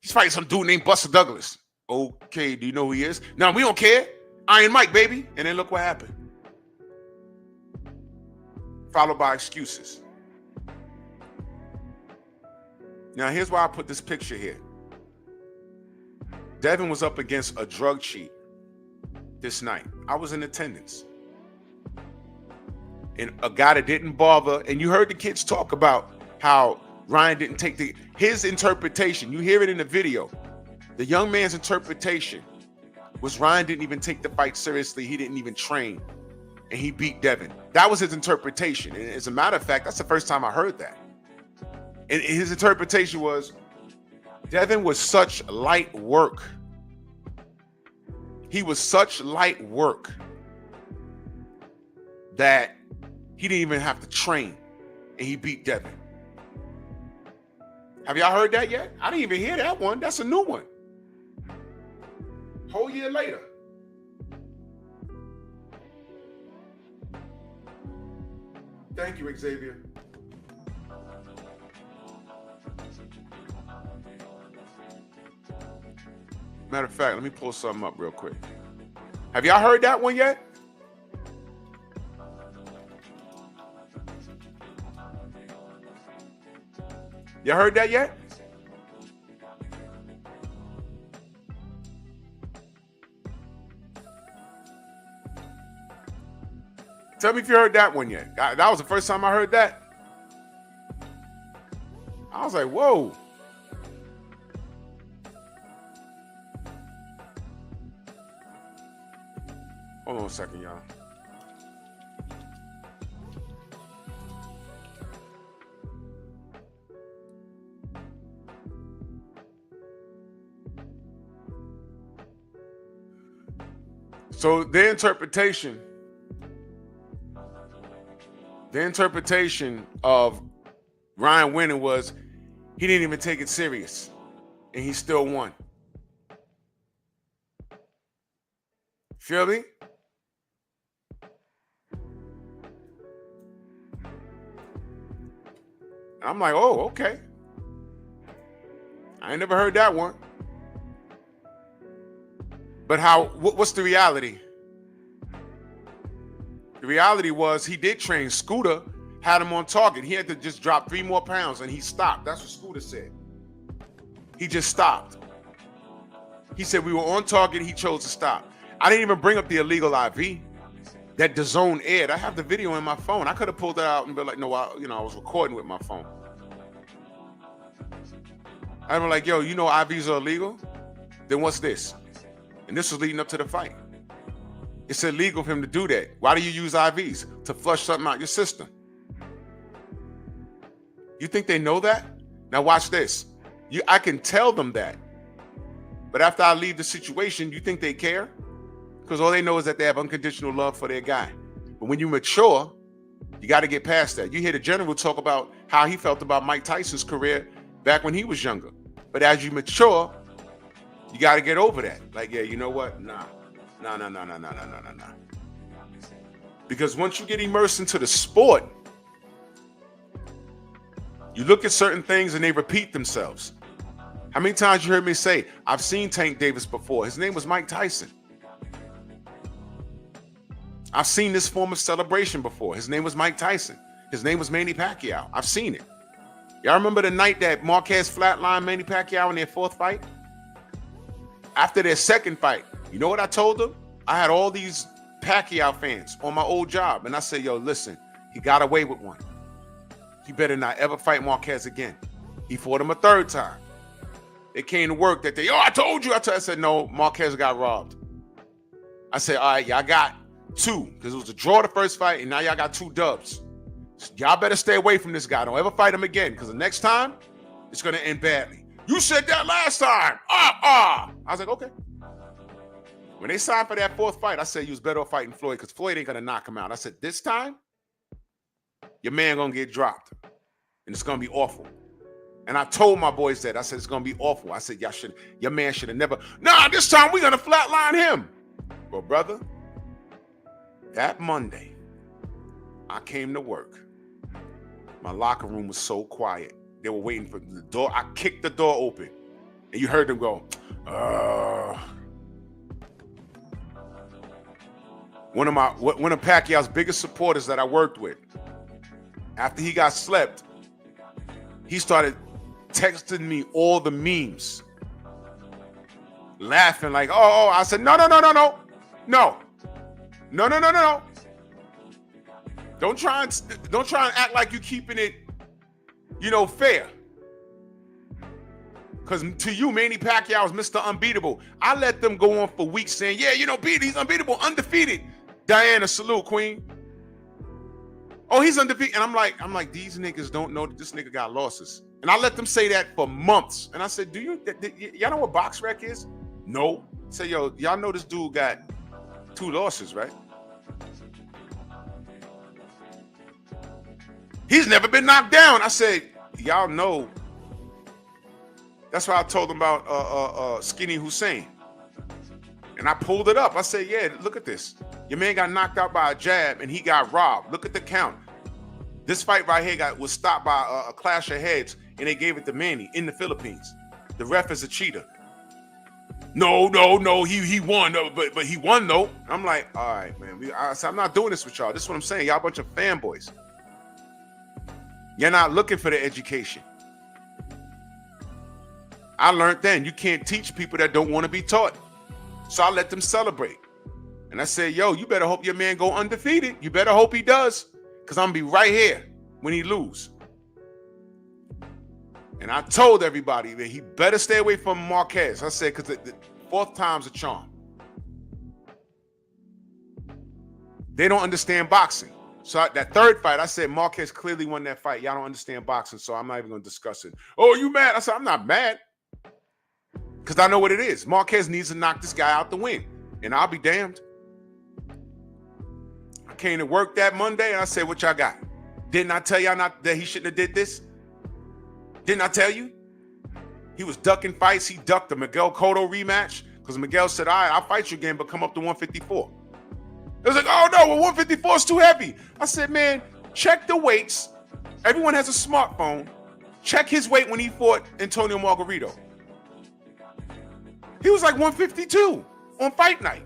He's fighting some dude named Buster Douglas. Okay, do you know who he is? No, we don't care. Iron Mike, baby. And then look what happened. Followed by excuses. Now, here's why I put this picture here. Devin was up against a drug cheat this night. I was in attendance. And a guy that didn't bother, and you heard the kids talk about how Ryan didn't take his interpretation. You hear it in the video. The young man's interpretation was Ryan didn't even take the fight seriously. He didn't even train. And he beat Devin. That was his interpretation. And as a matter of fact, that's the first time I heard that. And his interpretation was Devin was such light work. He was such light work that he didn't even have to train. And he beat Devin. Have y'all heard that yet? I didn't even hear that one. That's a new one. Whole year later. Thank you, Xavier. Matter of fact, let me pull something up real quick. Have y'all heard that one yet? You heard that yet? Tell me if you heard that one yet. That was the first time I heard that. I was like, whoa. Hold on a second, y'all. So the interpretation of Ryan winning was he didn't even take it serious and he still won. Feel me? I'm like, oh, okay. I ain't never heard that one. But what's the reality? The reality was he did train. Scooter had him on target. He had to just drop 3 more pounds and he stopped. That's what Scooter said. He just stopped. He said we were on target. He chose to stop. I didn't even bring up the illegal IV that DAZN aired. I have the video in my phone. I could have pulled that out and been like, no, I was recording with my phone. I'm like, yo, you know IVs are illegal? Then what's this? And this was leading up to the fight. It's illegal for him to do that. Why do you use IVs? To flush something out your system. You think they know that? Now watch this. I can tell them that. But after I leave the situation, you think they care? Because all they know is that they have unconditional love for their guy. But when you mature, you got to get past that. You hear the general talk about how he felt about Mike Tyson's career back when he was younger. But as you mature, You got to get over that. Like, yeah, you know what? Nah. Because once you get immersed into the sport, you look at certain things and they repeat themselves. How many times you heard me say, I've seen Tank Davis before. His name was Mike Tyson. I've seen this form of celebration before. His name was Mike Tyson. His name was Manny Pacquiao. I've seen it. Y'all remember the night that Marquez flatlined Manny Pacquiao in their fourth fight? After their second fight, you know what I told them? I had all these Pacquiao fans on my old job. And I said, yo, listen, he got away with one. He better not ever fight Marquez again. He fought him a third time. They came to work that day. Oh, I told you. I said, no, Marquez got robbed. I said, all right, y'all got 2. Because it was a draw the first fight, and now y'all got 2 dubs. So y'all better stay away from this guy. Don't ever fight him again. Because the next time, it's going to end badly. You said that last time. I was like, okay. When they signed for that fourth fight, I said you was better off fighting Floyd because Floyd ain't going to knock him out. I said, this time, your man going to get dropped. And it's going to be awful. And I told my boys that. I said, it's going to be awful. I said, your man should have never. Nah, this time we're going to flatline him. Well, brother, that Monday, I came to work. My locker room was so quiet. They were waiting for the door. I kicked the door open. And you heard them go, One of Pacquiao's biggest supporters that I worked with, after he got slept, he started texting me all the memes, laughing like, oh. I said, no. Don't try and act like you keeping it, fair. Because to you, Manny Pacquiao is Mr. Unbeatable. I let them go on for weeks saying, yeah, he's unbeatable, undefeated. Diana, salute, queen. Oh, he's undefeated. And I'm like, these niggas don't know that this nigga got losses. And I let them say that for months. And I said, y'all know what box rec is? No. I said, yo, y'all know this dude got 2 losses, right? He's never been knocked down. I said, y'all know. That's why I told them about Skinny Hussein. And I pulled it up. I said, yeah, look at this. Your man got knocked out by a jab and he got robbed. Look at the count. This fight right here was stopped by a clash of heads and they gave it to Manny in the Philippines. The ref is a cheater. No, he won, but he won though. I'm like, all right, man. I'm not doing this with y'all. This is what I'm saying. Y'all a bunch of fanboys. You're not looking for the education. I learned then you can't teach people that don't want to be taught. So I let them celebrate. And I said, yo, you better hope your man go undefeated. You better hope he does. Because I'm going to be right here when he lose. And I told everybody that he better stay away from Marquez. I said, because the 4th time's a charm. They don't understand boxing. So that 3rd fight, I said, Marquez clearly won that fight. Y'all don't understand boxing, so I'm not even going to discuss it. Oh, you mad? I said, I'm not mad. Because I know what it is. Marquez needs to knock this guy out to win. And I'll be damned. I came to work that Monday and I said, what y'all got? Didn't I tell y'all not that he shouldn't have did this? Didn't I tell you? He was ducking fights. He ducked the Miguel Cotto rematch because Miguel said, all right, I'll fight you again, but come up to 154. It was like, oh no, well, 154 is too heavy. I said, man, check the weights. Everyone has a smartphone. Check his weight when he fought Antonio Margarito. He was like 152 on fight night.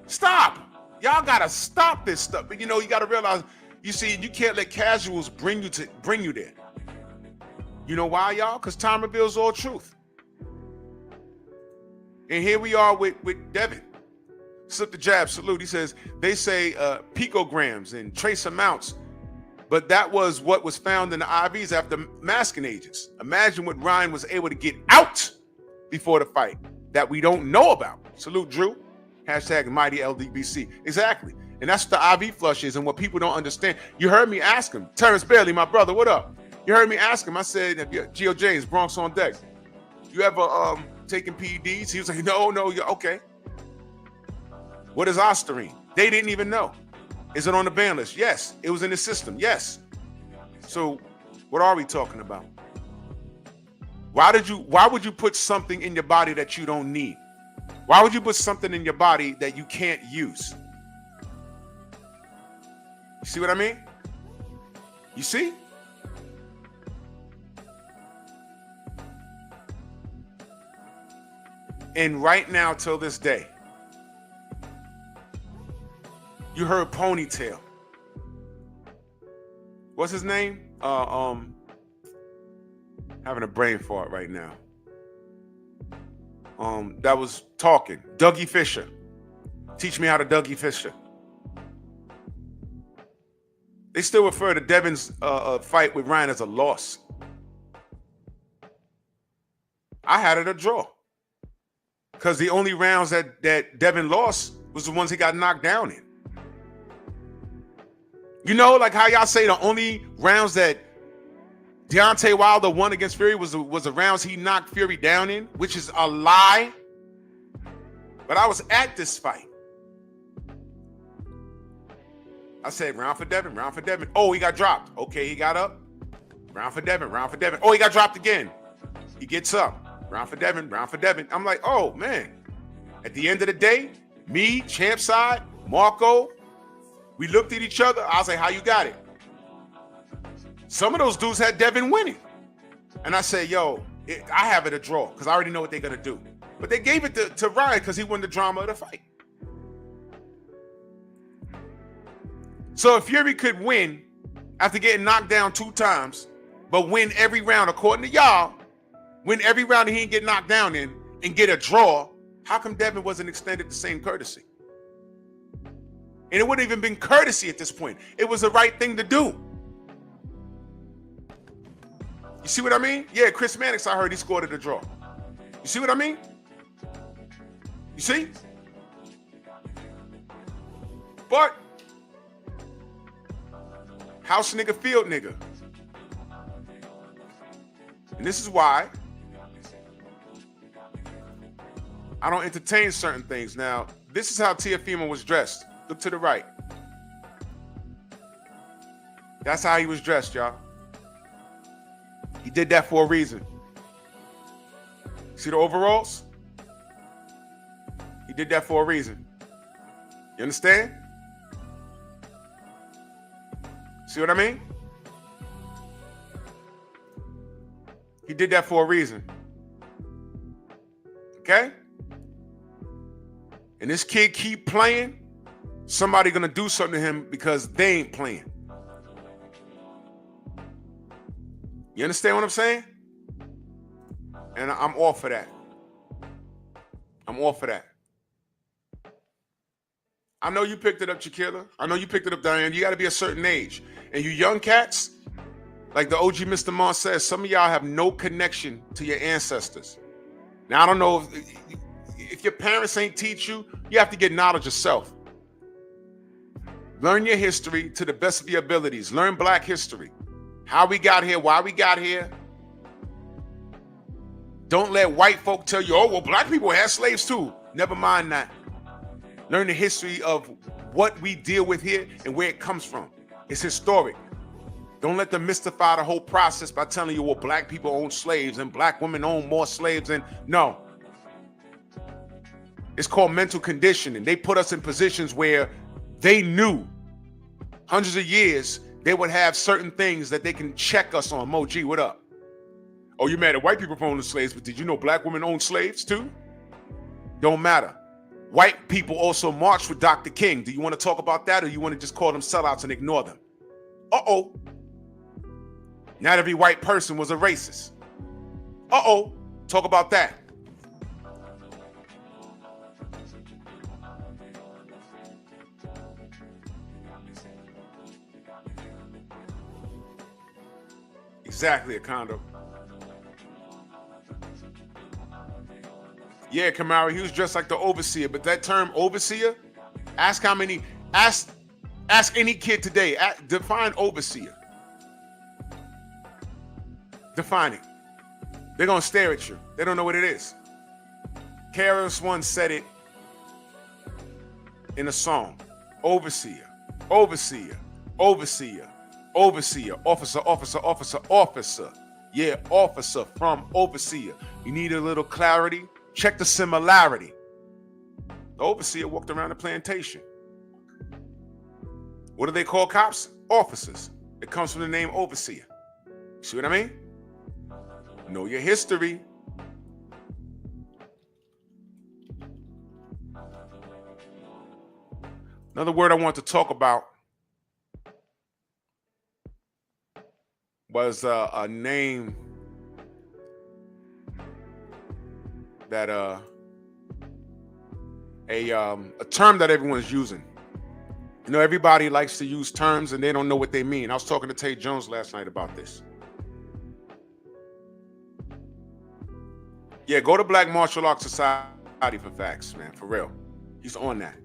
Stop. Y'all gotta stop this stuff. But you gotta realize, you can't let casuals bring you there. You know why, y'all? Because time reveals all truth. And here we are with Devin. Slip the jab, salute. He says, they say picograms and trace amounts, but that was what was found in the IVs after masking agents. Imagine what Ryan was able to get out before the fight that we don't know about. Salute, Drew. Hashtag mighty LDBC. Exactly. And that's what the IV flush is and what people don't understand. You heard me ask him. Terrence Bailey, my brother, what up? You heard me ask him. I said, Geo James, Bronx on deck. You ever taken PEDs? He was like, no, okay. What is Ostarine? They didn't even know. Is it on the ban list? Yes. It was in the system. Yes. So what are we talking about? Why would you put something in your body that you don't need? Why would you put something in your body that you can't use? You see what I mean? You see? And right now, till this day, you heard Ponytail. What's his name? Having a brain fart right now. That was talking. Dougie Fisher. Teach me how to Dougie Fisher. They still refer to Devin's fight with Ryan as a loss. I had it a draw. Because the only rounds that Devin lost was the ones he got knocked down in. You know, like how y'all say the only rounds that Deontay Wilder won against Fury was the rounds he knocked Fury down in, which is a lie. But I was at this fight. I said, round for Devin, round for Devin. Oh, he got dropped. Okay, he got up. Round for Devin, round for Devin. Oh, he got dropped again. He gets up. Round for Devin, round for Devin. I'm like, oh, man. At the end of the day, me, champ side, Marco, we looked at each other. I was like, how you got it? Some of those dudes had Devin winning. And I said, yo, I have it a draw because I already know what they're going to do. But they gave it to Ryan because he won the drama of the fight. So if Fury could win after getting knocked down 2 times, but win every round, according to y'all, win every round that he didn't get knocked down in and get a draw, how come Devin wasn't extended the same courtesy? And it wouldn't even been courtesy at this point. It was the right thing to do. You see what I mean? Yeah, Chris Mannix, I heard he scored at a draw. You see what I mean? You see? But house nigga, field nigga. And this is why I don't entertain certain things. Now, this is how Teofimo was dressed. Look to the right. That's how he was dressed, y'all. He did that for a reason. See the overalls? He did that for a reason. You understand? See what I mean? He did that for a reason. Okay? And this kid keep playing, somebody gonna do something to him because they ain't playing. You understand what I'm saying? And I'm all for that. I'm all for that. I know you picked it up, Shaquilla. I know you picked it up, Diane. You got to be a certain age. And you young cats, like the OG Mr. Mon says, some of y'all have no connection to your ancestors. Now, I don't know if your parents ain't teach you, you have to get knowledge yourself. Learn your history to the best of your abilities. Learn Black history. How we got here, why we got here. Don't let white folk tell you, oh, well, Black people had slaves too. Never mind that. Learn the history of what we deal with here and where it comes from. It's historic. Don't let them mystify the whole process by telling you, well, Black people own slaves and Black women own more slaves. And no. It's called mental conditioning. They put us in positions where they knew hundreds of years they would have certain things that they can check us on. Mo G, what up? Oh, you mad at white people for owning slaves, but did you know Black women own slaves too? Don't matter. White people also marched with Dr. King. Do you want to talk about that, or you want to just call them sellouts and ignore them? Uh-oh. Not every white person was a racist. Uh-oh. Talk about that. Exactly, a condo. Yeah, Kamara, he was dressed like the overseer, but that term overseer, ask any kid today, define overseer. Define it. They're going to stare at you. They don't know what it is. KRS-One said it in a song. Overseer, overseer, overseer, overseer, officer, officer, officer, officer. Yeah, officer from overseer. You need a little clarity? Check the similarity. The overseer walked around the plantation. What do they call cops? Officers. It comes from the name overseer. See what I mean? Know your history. Another word I want to talk about was a name that a term that everyone's using. You know, everybody likes to use terms and they don't know what they mean. I was talking to Tay Jones last night about this. Yeah, go to Black Martial Arts Society for facts, man, for real. He's on that.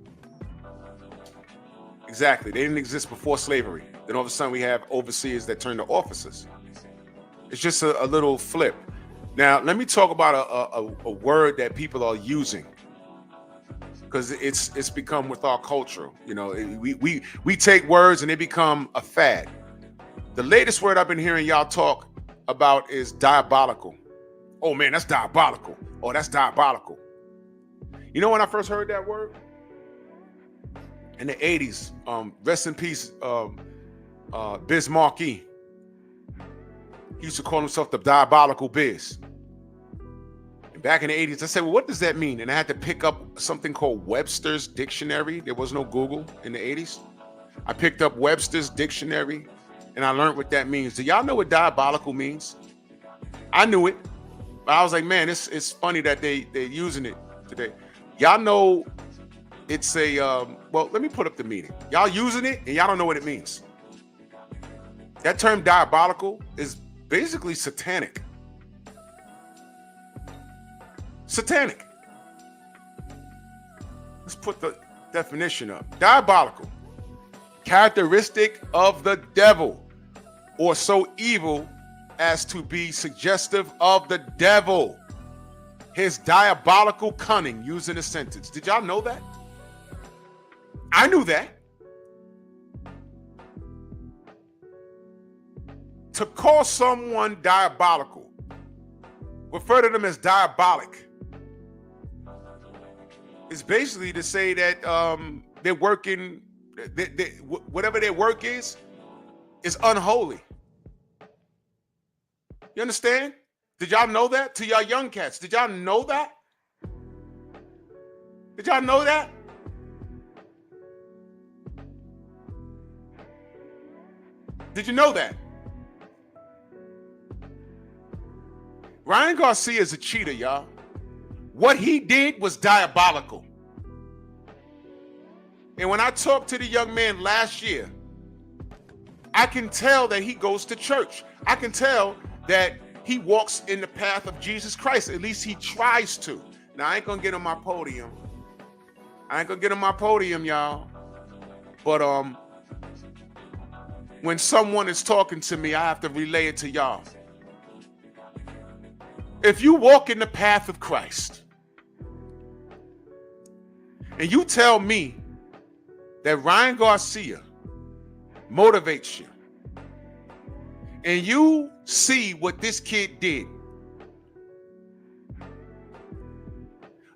Exactly. They didn't exist before slavery. Then all of a sudden we have overseers that turn to officers. It's just a little flip. Now, let me talk about a word that people are using, because it's become with our culture. You know, we take words and they become a fad. The latest word I've been hearing y'all talk about is diabolical. Oh man, that's diabolical. Oh, that's diabolical. You know when I first heard that word? In the 80s, rest in peace, Biz Markie. He used to call himself the Diabolical Biz. And back in the 80s, I said, well, what does that mean? And I had to pick up something called Webster's Dictionary. There was no Google in the 80s. I picked up Webster's Dictionary, and I learned what that means. Do y'all know what diabolical means? I knew it, but I was like, man, it's funny that they're using it today. Y'all know it's a, well, let me put up the meaning. Y'all using it, and y'all don't know what it means. That term diabolical is basically satanic. Satanic. Let's put the definition up. Diabolical. Characteristic of the devil, or so evil as to be suggestive of the devil. His diabolical cunning used in a sentence. Did y'all know that? I knew that. To call someone diabolical, refer to them as diabolic, is basically to say that they're working, whatever their work is unholy. You understand? Did y'all know that? To y'all young cats, did y'all know that? Did y'all know that? Did you know that? Ryan Garcia is a cheater, y'all. What he did was diabolical. And when I talked to the young man last year, I can tell that he goes to church. I can tell that he walks in the path of Jesus Christ. At least he tries to. Now, I ain't gonna get on my podium. Y'all. But when someone is talking to me, I have to relay it to y'all. If you walk in the path of Christ and you tell me that Ryan Garcia motivates you, and you see what this kid did,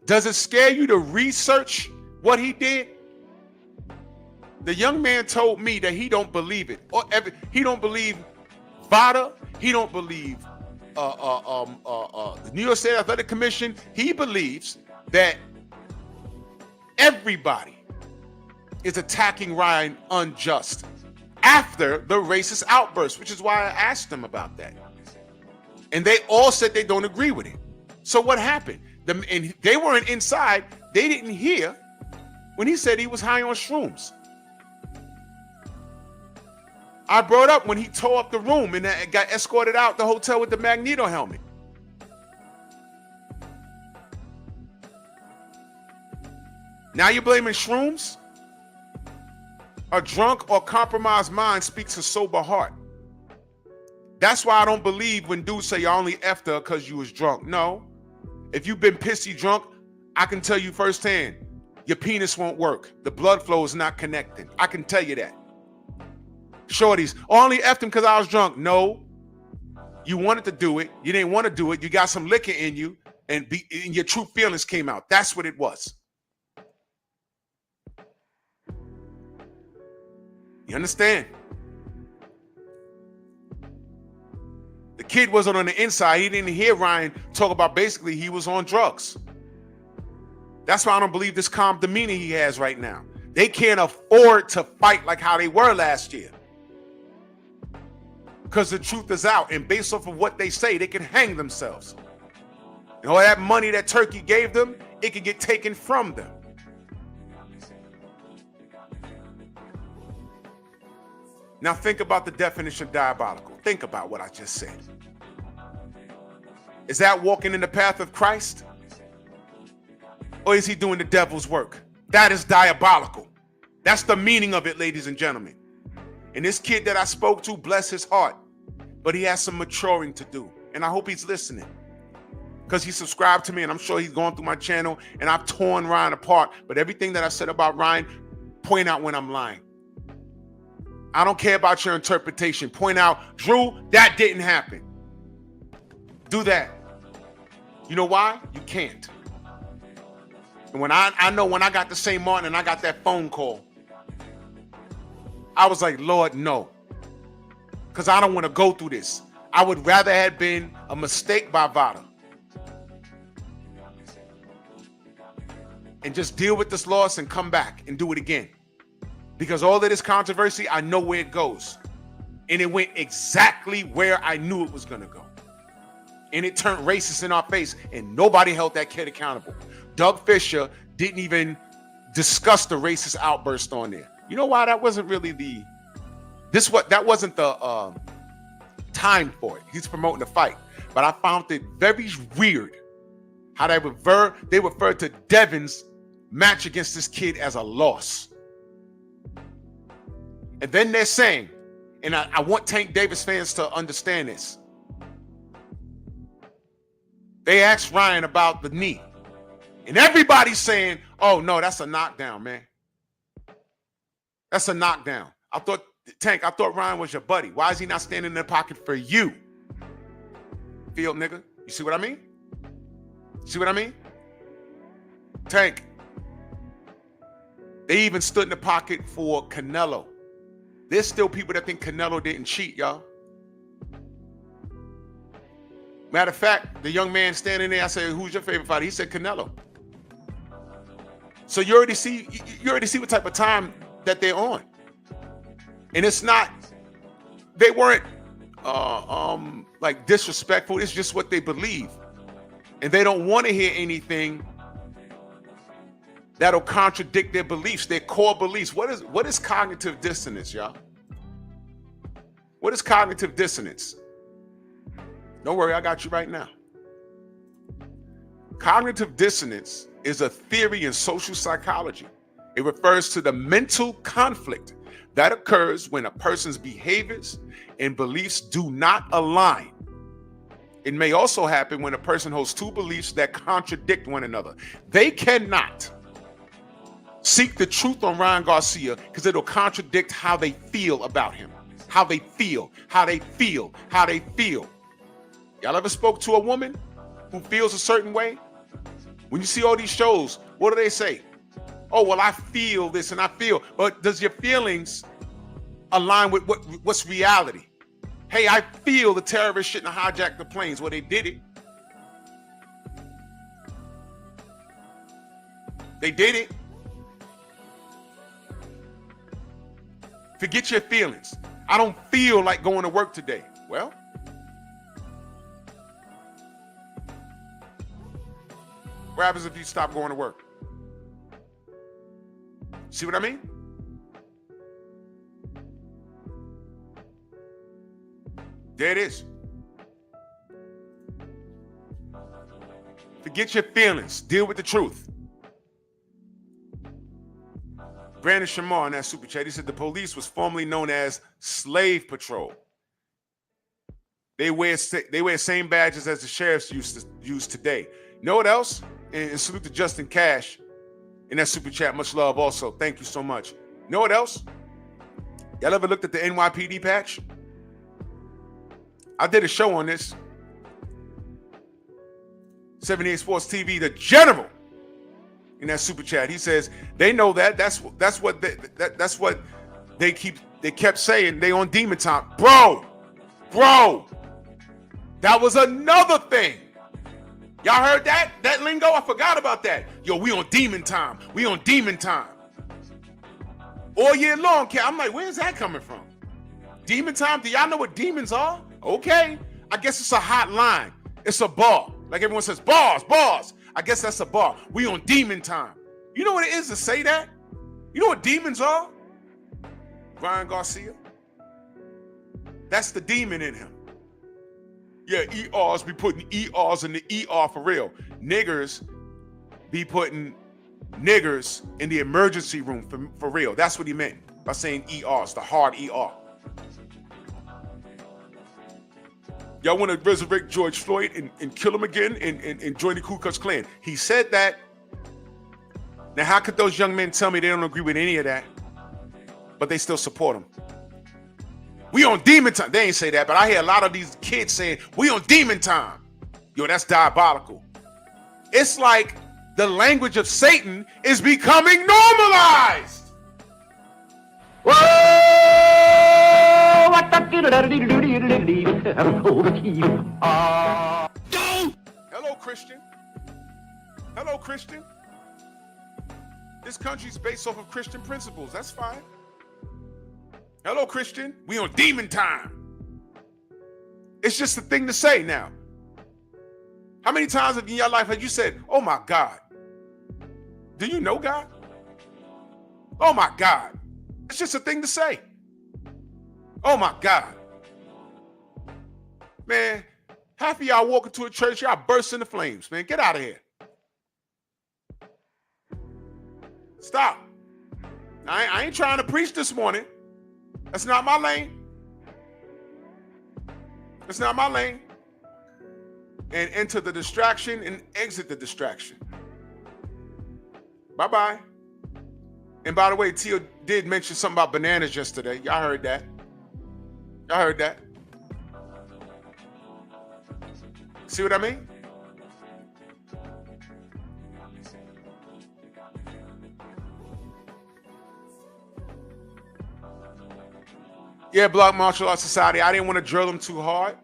does it scare you to research what he did? The young man told me that he don't believe it. He don't believe VADA. He don't believe the New York State Athletic Commission. He believes that everybody is attacking Ryan unjust after the racist outburst, which is why I asked them about that. And they all said they don't agree with it. So what happened? And they weren't inside. They didn't hear when he said he was high on shrooms. I brought up when he tore up the room and got escorted out the hotel with the Magneto helmet. Now you're blaming shrooms? A drunk or compromised mind speaks a sober heart. That's why I don't believe when dudes say you only effed her because you was drunk. No. If you've been pissy drunk, I can tell you firsthand, your penis won't work. The blood flow is not connecting. I can tell you that. Shorties, only effed him because I was drunk. No. You wanted to do it. You didn't want to do it. You got some liquor in you, and your true feelings came out. That's what it was. You understand? The kid wasn't on the inside. He didn't hear Ryan talk about basically he was on drugs. That's why I don't believe this calm demeanor he has right now. They can't afford to fight like how they were last year. Because the truth is out, and based off of what they say, they can hang themselves. And all that money that Turkey gave them, it can get taken from them. Now think about the definition of diabolical. Think about what I just said. Is that walking in the path of Christ? Or is he doing the devil's work? That is diabolical. That's the meaning of it, ladies and gentlemen. And this kid that I spoke to, bless his heart, but he has some maturing to do. And I hope he's listening, because he subscribed to me, and I'm sure he's going through my channel, and I've torn Ryan apart. But everything that I said about Ryan, point out when I'm lying. I don't care about your interpretation. Point out, Drew, that didn't happen. Do that. You know why? You can't. And when I know when I got the St. Martin and I got that phone call, I was like, Lord, no. Because I don't want to go through this. I would rather have been a mistake by Vada and just deal with this loss and come back and do it again. Because all of this controversy, I know where it goes. And it went exactly where I knew it was going to go. And it turned racist in our face, and nobody held that kid accountable. Doug Fisher didn't even discuss the racist outburst on there. You know why? That wasn't really that wasn't the time for it. He's promoting the fight. But I found it very weird how they referred to Devin's match against this kid as a loss. And then they're saying, and I want Tank Davis fans to understand this. They asked Ryan about the knee. And everybody's saying, oh, no, that's a knockdown, man. That's a knockdown. I thought Ryan was your buddy. Why is he not standing in the pocket for you? Field nigga. You see what I mean? See what I mean? Tank. They even stood in the pocket for Canelo. There's still people that think Canelo didn't cheat, y'all. Matter of fact, the young man standing there, I said, who's your favorite fighter? He said Canelo. So you already see what type of time that they're on. And it's not, they weren't like disrespectful. It's just what they believe. And they don't want to hear anything that'll contradict their beliefs, their core beliefs. What is cognitive dissonance, y'all? What is cognitive dissonance? Don't worry, I got you right now. Cognitive dissonance is a theory in social psychology. It refers to the mental conflict that occurs when a person's behaviors and beliefs do not align. It may also happen when a person holds two beliefs that contradict one another. They cannot seek the truth on Ryan Garcia because it'll contradict how they feel about him. How they feel. Y'all ever spoke to a woman who feels a certain way? When you see all these shows, what do they say? Oh, well, I feel this and I feel. But does your feelings align with what's reality? Hey, I feel the terrorists shouldn't have hijacked the planes. Well, they did it. They did it. Forget your feelings. I don't feel like going to work today. Well, what happens if you stop going to work? See what I mean? There it is. Forget your feelings. Deal with the truth. Brandon Shamar in that super chat, he said the police was formerly known as Slave Patrol. They wear same badges as the sheriffs use today. You know what else? And salute to Justin Cash in that super chat. Much love also. Thank you so much. You know what else? Y'all ever looked at the NYPD patch? I did a show on this. 78 Sports TV, the general in that super chat. He says they know that. That's what they kept saying. They on demon time, bro. That was another thing. Y'all heard that? That lingo? I forgot about that. Yo, we on demon time. We on demon time. All year long, I'm like, where's that coming from? Demon time? Do y'all know what demons are? Okay. I guess it's a hot line. It's a bar. Like everyone says, bars. I guess that's a bar. We on demon time. You know what it is to say that? You know what demons are? Ryan Garcia. That's the demon in him. Yeah, ERs be putting ERs in the ER for real. Niggers be putting niggers in the emergency room for real. That's what he meant by saying ERs, the hard ER. Y'all want to resurrect George Floyd and kill him again and join the Ku Klux Klan. He said that. Now, how could those young men tell me they don't agree with any of that, but they still support him? We on demon time. They ain't say that, but I hear a lot of these kids saying, we on demon time. Yo, that's diabolical. It's like the language of Satan is becoming normalized. Hello, Christian. Hello, Christian. This country's based off of Christian principles. That's fine. Hello, Christian. We on demon time. It's just a thing to say now. How many times in your life have you said, oh my God? Do you know God? Oh my God. It's just a thing to say. Oh my God. Man, half of y'all walk into a church, y'all burst into flames, man. Get out of here. Stop. I ain't trying to preach this morning. That's not my lane. It's not my lane. And enter the distraction and exit the distraction. Bye-bye. And by the way, Tio did mention something about bananas yesterday. Y'all heard that. Y'all heard that. See what I mean? Yeah, Block Martial Arts Society. I didn't want to drill him too hard.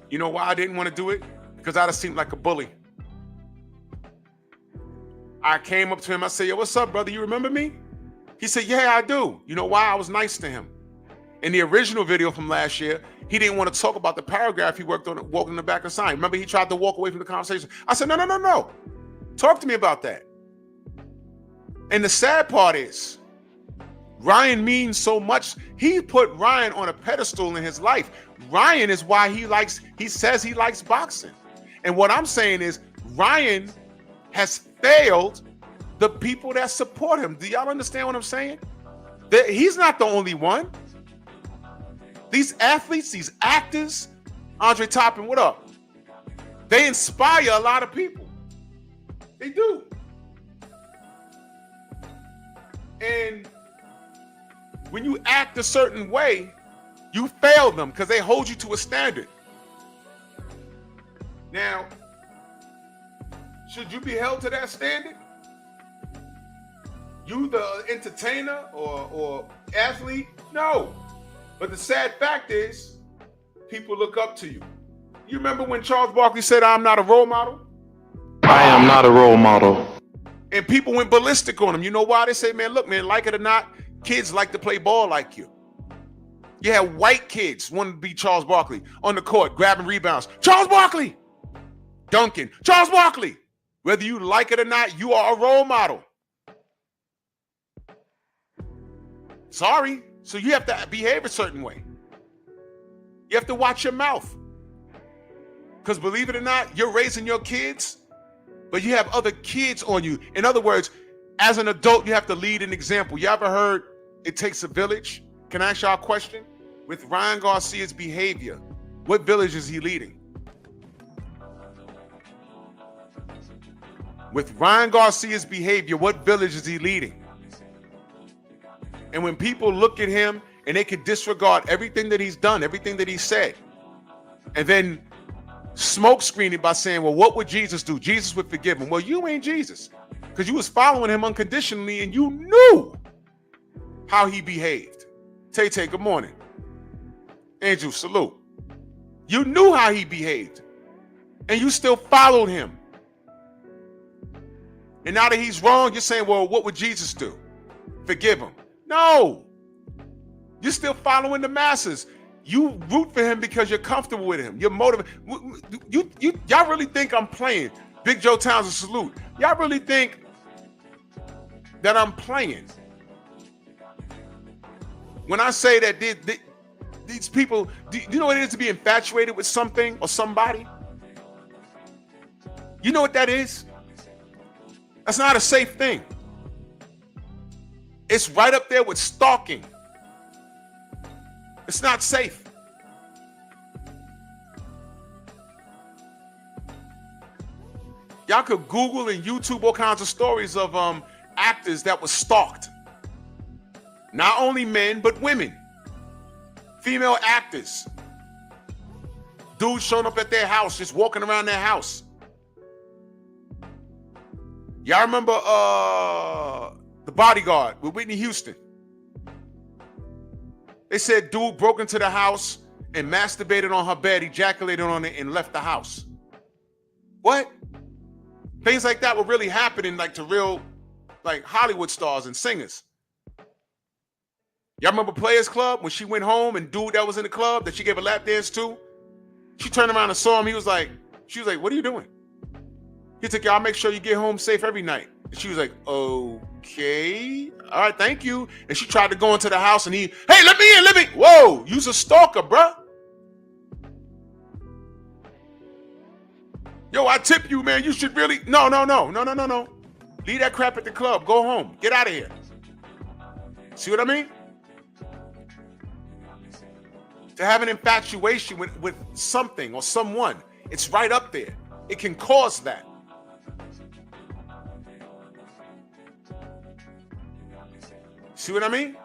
You know why I didn't want to do it? Because I'd have seemed like a bully. I came up to him. I said, yo, what's up, brother? You remember me? He said, yeah, I do. You know why? I was nice to him. In the original video from last year, he didn't want to talk about the paragraph he worked on, walking in the back of the sign. Remember, he tried to walk away from the conversation. I said, no. Talk to me about that. And the sad part is, Ryan means so much. He put Ryan on a pedestal in his life. Ryan is why he says he likes boxing. And what I'm saying is Ryan has failed the people that support him. Do y'all understand what I'm saying? He's not the only one. These athletes, these actors, Andre Toppin, what up? They inspire a lot of people. They do. And when you act a certain way, you fail them because they hold you to a standard. Now, should you be held to that standard? You the entertainer or athlete? No. But the sad fact is, people look up to you. You remember when Charles Barkley said, I'm not a role model? I am not a role model. And people went ballistic on him. You know why? They say, man, look, man, like it or not, kids like to play ball like you. You had white kids wanting to be Charles Barkley on the court, grabbing rebounds. Charles Barkley! Duncan. Charles Barkley! Whether you like it or not, you are a role model. Sorry. So you have to behave a certain way. You have to watch your mouth. Because believe it or not, you're raising your kids, but you have other kids on you. In other words, as an adult, you have to lead an example. You ever heard it takes a village? Can I ask y'all a question? With Ryan Garcia's behavior, what village is he leading? With Ryan Garcia's behavior, what village is he leading? And when people look at him and they can disregard everything that he's done, everything that he said, and then smoke screen it by saying, well, what would Jesus do? Jesus would forgive him. Well, you ain't Jesus, because you was following him unconditionally and you knew how he behaved. Tay, good morning. Andrew, salute. You knew how he behaved and you still followed him. And now that he's wrong, you're saying, well, what would Jesus do? Forgive him. No. You're still following the masses. You root for him because you're comfortable with him. You're motivated. Y'all really think I'm playing? Big Joe Townsend, salute. Y'all really think that I'm playing? When I say that these people, do you know what it is to be infatuated with something or somebody? You know what that is? That's not a safe thing. It's right up there with stalking. It's not safe. Y'all could Google and YouTube all kinds of stories of actors that were stalked. Not only men, but women. Female actors. Dudes showing up at their house, just walking around their house. Y'all remember The Bodyguard with Whitney Houston? They said dude broke into the house and masturbated on her bed, ejaculated on it, and left the house. What? Things like that were really happening, like to real, like Hollywood stars and singers. Y'all remember Players Club when she went home and dude that was in the club that she gave a lap dance to? She turned around and saw him. She was like, what are you doing? He's like, y'all make sure you get home safe every night. And she was like, okay. All right, thank you. And she tried to go into the house and hey, let me in. Whoa, you's a stalker, bruh. Yo, I tip you, man. You should really, no. Leave that crap at the club. Go home. Get out of here. See what I mean? To have an infatuation with something or someone, it's right up there. It can cause that. See what I mean?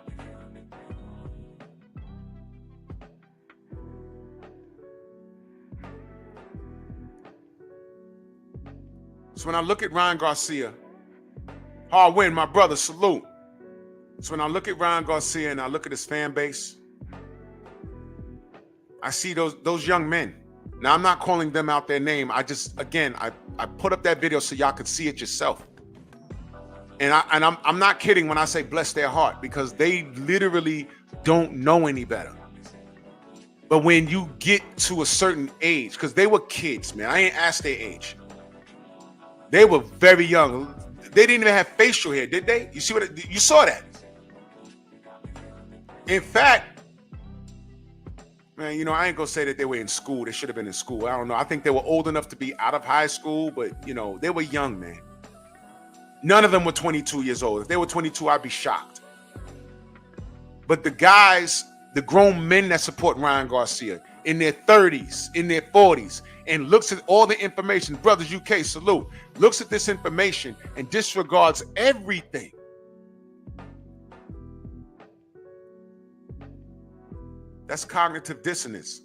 So when I look at Ryan Garcia, hard win, my brother, salute. So when I look at Ryan Garcia and I look at his fan base, I see those young men. Now, I'm not calling them out their name. I put up that video so y'all could see it yourself. And I'm not kidding when I say bless their heart, because they literally don't know any better. But when you get to a certain age, because they were kids, man. I ain't asked their age. They were very young. They didn't even have facial hair, did they? You saw that. In fact, man, I ain't gonna say that they were in school. They should have been in school. I don't know. I think they were old enough to be out of high school, but they were young, man. None of them were 22 years old. If they were 22, I'd be shocked. But the guys, the grown men that support Ryan Garcia in their 30s, in their 40s, and looks at all the information, Brothers UK, salute, looks at this information and disregards everything. That's cognitive dissonance.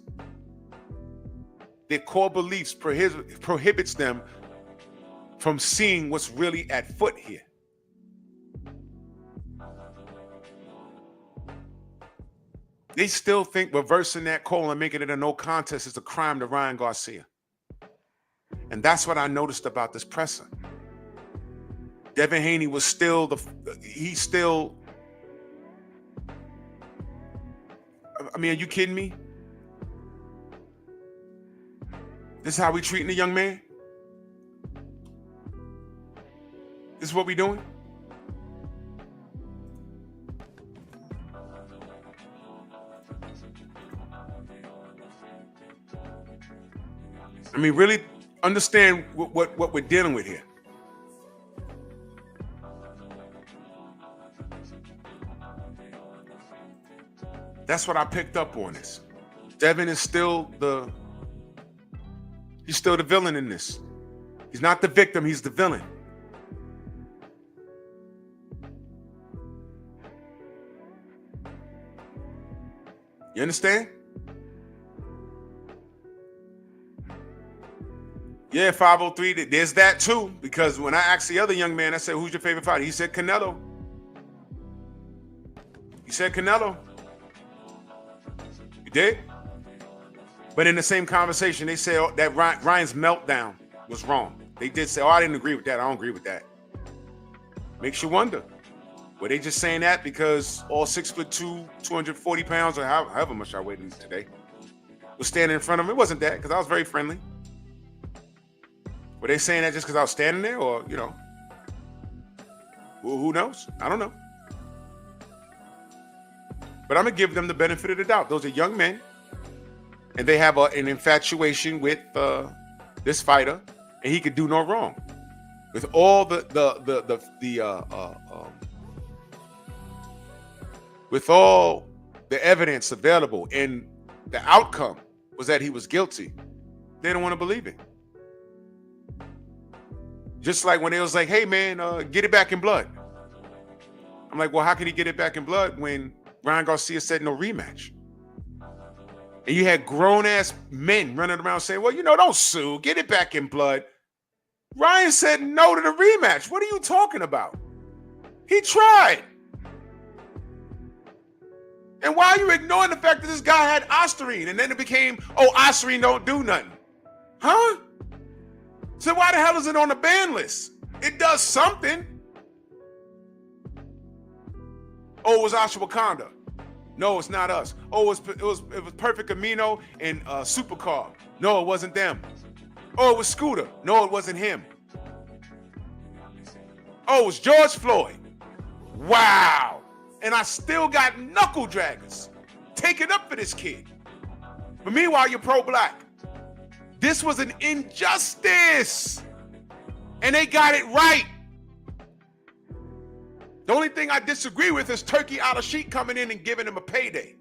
Their core beliefs prohibits them from seeing what's really at foot here. They still think reversing that call and making it a no contest is a crime to Ryan Garcia. And that's what I noticed about this presser. Devin Haney was still I mean, are you kidding me? This is how we treating the young man? This is what we doing? I mean, really understand what we're dealing with here. That's what I picked up on this. Devin is still the villain in this. He's not the victim, he's the villain. You understand? Yeah, 503, there's that too. Because when I asked the other young man, I said, who's your favorite fighter? He said Canelo. He said Canelo. You did? But in the same conversation, they said that Ryan's meltdown was wrong. They did say, I didn't agree with that. I don't agree with that. Makes you wonder. Were they just saying that because all 6'2", 240 pounds, or however much I weighed today, was standing in front of him? It wasn't that, because I was very friendly. Were they saying that just because I was standing there, or, who knows? I don't know. But I'm going to give them the benefit of the doubt. Those are young men, and they have an infatuation with this fighter, and he could do no wrong. With all with all the evidence available, and the outcome was that he was guilty, they don't want to believe it. Just like when it was like, hey man, get it back in blood. I'm like, well, how can he get it back in blood when Ryan Garcia said no rematch? And you had grown-ass men running around saying, well, don't sue, get it back in blood. Ryan said no to the rematch. What are you talking about? He tried. And why are you ignoring the fact that this guy had Ostarine, and then it became, Ostarine don't do nothing? Huh? So why the hell is it on the ban list? It does something. Oh, it was ashwagandha. No, it's not us. Oh, it was Perfect Amino and Supercarb. No, it wasn't them. Oh, it was Scooter. No, it wasn't him. Oh, it was George Floyd. Wow. And I still got knuckle draggers taking up for this kid. But meanwhile, you're pro-black. This was an injustice. And they got it right. The only thing I disagree with is Turkey Al-Sheikh coming in and giving him a payday.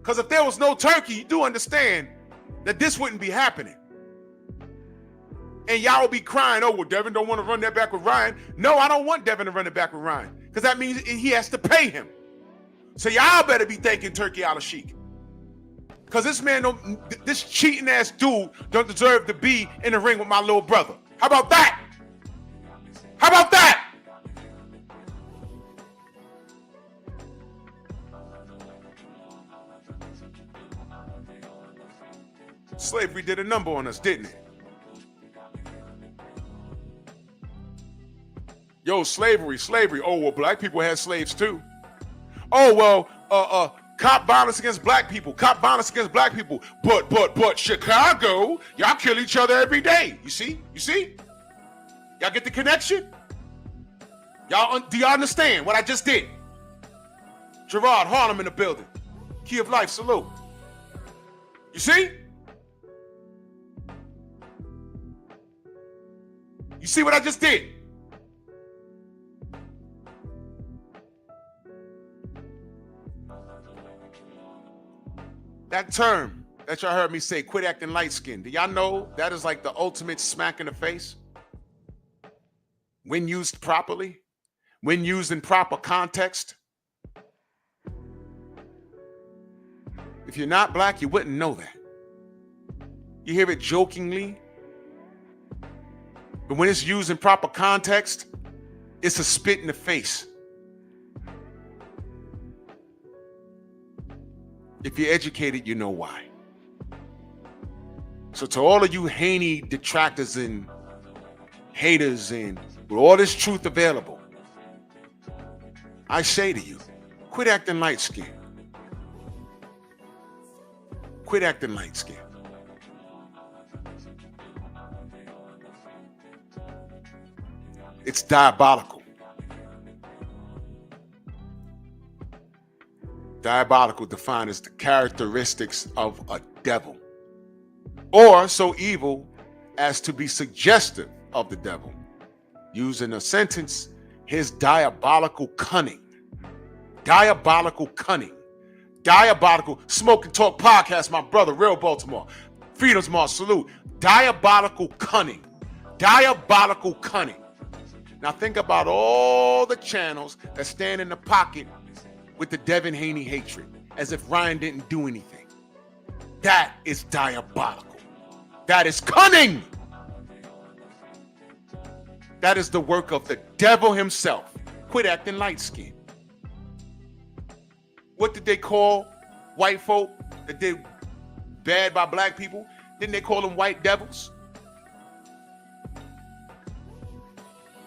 Because if there was no Turkey, you do understand that this wouldn't be happening. And y'all will be crying, well, Devin don't want to run that back with Ryan. No, I don't want Devin to run it back with Ryan, because that means he has to pay him. So y'all better be thanking Turkey Al-Sheikh. Because this cheating ass dude don't deserve to be in the ring with my little brother. How about that? How about that? Slavery did a number on us, didn't it? Yo, slavery. Oh, well, black people had slaves too. Oh, well, cop violence against black people. But Chicago, y'all kill each other every day. You see? Y'all get the connection? Do y'all understand what I just did? Gerard Harlem in the building. Key of Life, salute. You see? You see what I just did? That term that y'all heard me say, quit acting light-skinned. Do y'all know that is like the ultimate smack in the face? When used properly, when used in proper context. If you're not black, you wouldn't know that. You hear it jokingly, but when it's used in proper context, it's a spit in the face. If you're educated, you know why. So to all of you Haney detractors and haters, and with all this truth available, I say to you, quit acting light-skinned. Quit acting light-skinned. It's diabolical. Diabolical defined as the characteristics of a devil, or so evil as to be suggestive of the devil. Using a sentence, his diabolical cunning. Diabolical cunning. Diabolical Smoke and Talk podcast, my brother, Real Baltimore. Freedom's March, salute. Diabolical cunning. Diabolical cunning. Now think about all the channels that stand in the pocket with the Devin Haney hatred. as if Ryan didn't do anything. That is diabolical. That is cunning. That is the work of the devil himself. Quit acting light-skinned. What did they call white folk that did bad by black people? Didn't they call them white devils?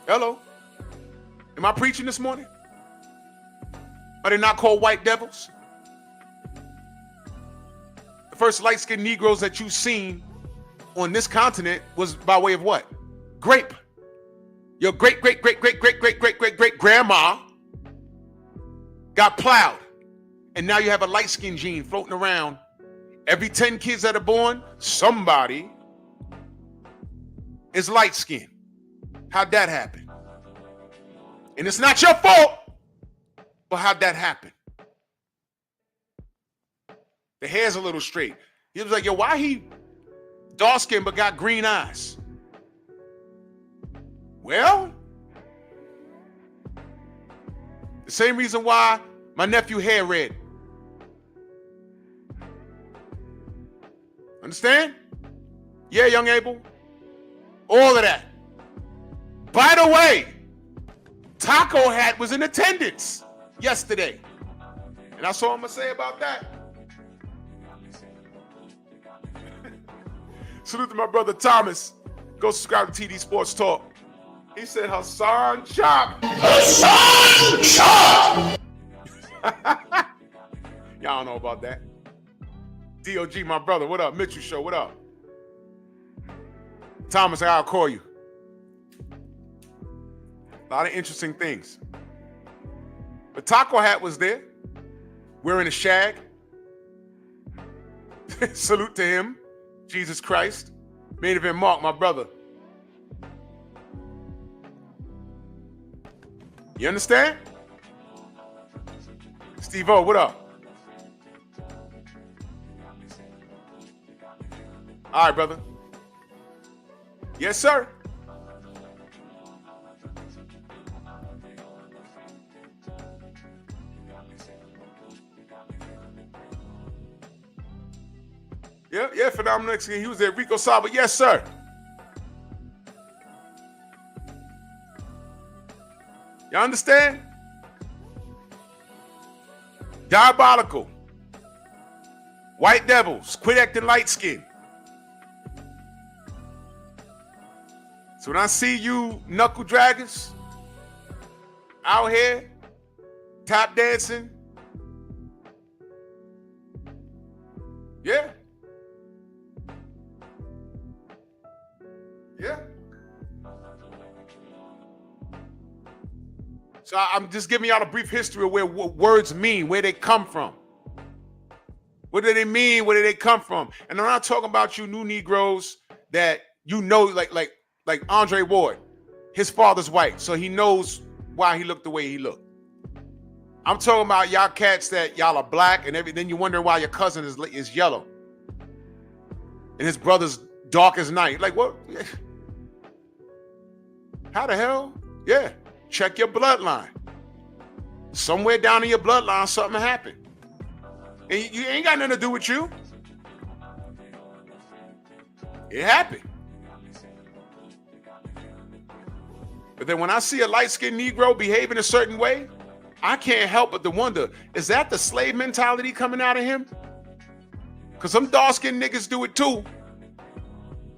Hello? Am I preaching this morning? Are they not called white devils? The first light-skinned Negroes that you've seen on this continent was by way of what? Grape. Your great grandma got plowed. And now you have a light-skinned gene floating around. Every 10 kids that are born, somebody is light-skinned. How'd that happen? And it's not your fault, but how'd that happen? The hair's a little straight. He was like, yo, why he dark-skinned but got green eyes? Well, the same reason why my nephew hair red. Understand? Yeah, young Abel. All of that. By the way, Taco Hat was in attendance yesterday. And that's all I'm going to say about that. Salute to my brother Thomas. Go subscribe to TD Sports Talk. He said Hassan Chop. Hassan Chop! Y'all don't know about that. DOG, my brother. What up? Mitchell Show. What up? Thomas, I'll call you. A lot of interesting things. But Taco Hat was there, wearing a shag. Salute to him. Jesus Christ. Main event Mark, my brother. You understand? Steve O, what up? All right, brother. Yes, sir. Yeah, phenomenal Mexican. He was at Rico Saba. Yes, sir. You understand? Diabolical. White devils. Quit acting light skinned. So when I see you knuckle draggers out here tap dancing, yeah. So I'm just giving y'all a brief history of what words mean, where they come from. What do they mean? Where do they come from? And I'm not talking about you new Negroes that you know, like Andre Ward. His father's white, so he knows why he looked the way he looked. I'm talking about y'all cats that y'all are black and everything. You wonder why your cousin is yellow and his brother's dark as night. Like what? How the hell? Yeah. Check your bloodline. Somewhere down in your bloodline, something happened. And you ain't got nothing to do with you. It happened. But then when I see a light-skinned Negro behave in a certain way, I can't help but to wonder, is that the slave mentality coming out of him? Because some dark-skinned niggas do it too.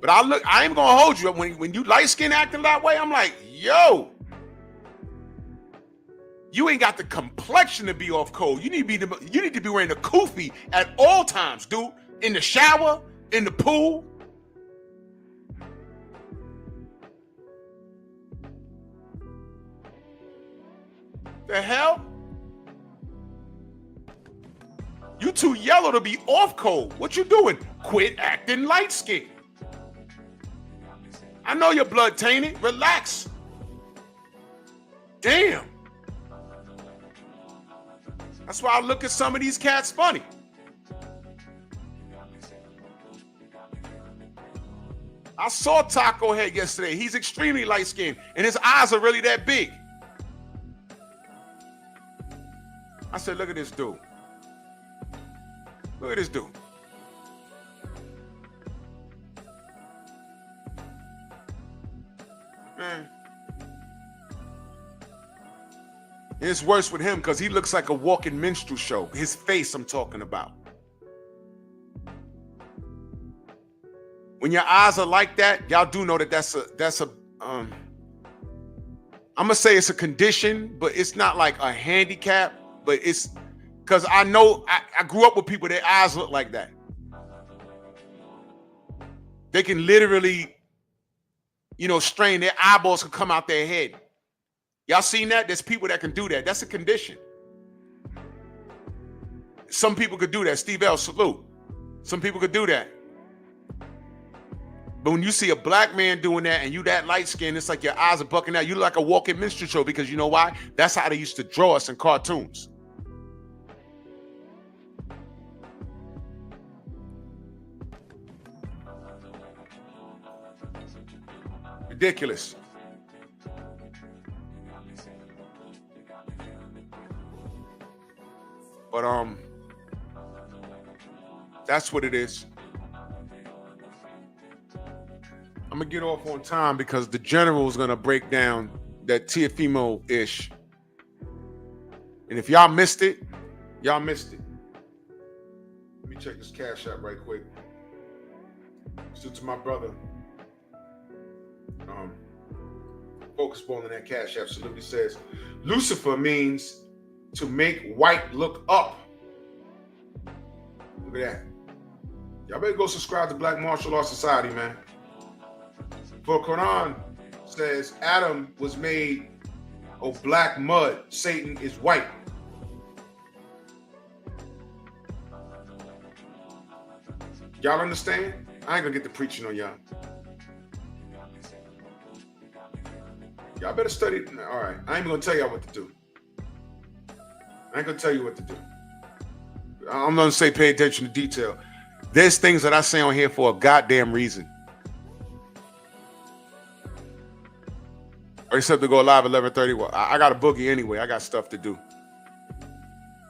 But I ain't gonna hold you. When you light-skinned acting that way, I'm like, yo, you ain't got the complexion to be off cold. You need to be wearing a kufi at all times, dude. In the shower, in the pool. The hell? You too yellow to be off cold. What you doing? Quit acting light skinned. I know your blood tainted. Relax. Damn. That's why I look at some of these cats funny. I saw Taco Head yesterday. He's extremely light skinned and his eyes are really that big. I said, look at this dude. Look at this dude. Man. And it's worse with him because he looks like a walking minstrel show. His face I'm talking about. When your eyes are like that, y'all do know that that's a I'm gonna say it's a condition, but it's not like a handicap, but it's because I know I grew up with people, their eyes look like that. They can literally, strain, their eyeballs can come out their head. Y'all seen that? There's people that can do that. That's a condition. Some people could do that. Steve L, salute. Some people could do that. But when you see a black man doing that and you that light skin, it's like your eyes are bucking out. You look like a walking minstrel show because you know why? That's how they used to draw us in cartoons. Ridiculous. But that's what it is. I'm gonna get off on time because the general is gonna break down that Tiafimo-ish. And if y'all missed it, y'all missed it. Let me check this cash out right quick. Still to my brother. Focus ball on that cash app. Absolutely says Lucifer means to make white look up. Look at that. Y'all better go subscribe to Black Martial Arts Society, man. For Quran says Adam was made of black mud. Satan is white. Y'all understand? I ain't gonna get to preaching on y'all. Y'all better study. All right. I ain't gonna tell y'all what to do. I ain't gonna tell you what to do. I'm gonna say pay attention to detail. There's things that I say on here for a goddamn reason. Or except to go live at 11:30. Well, I got a boogie anyway. I got stuff to do.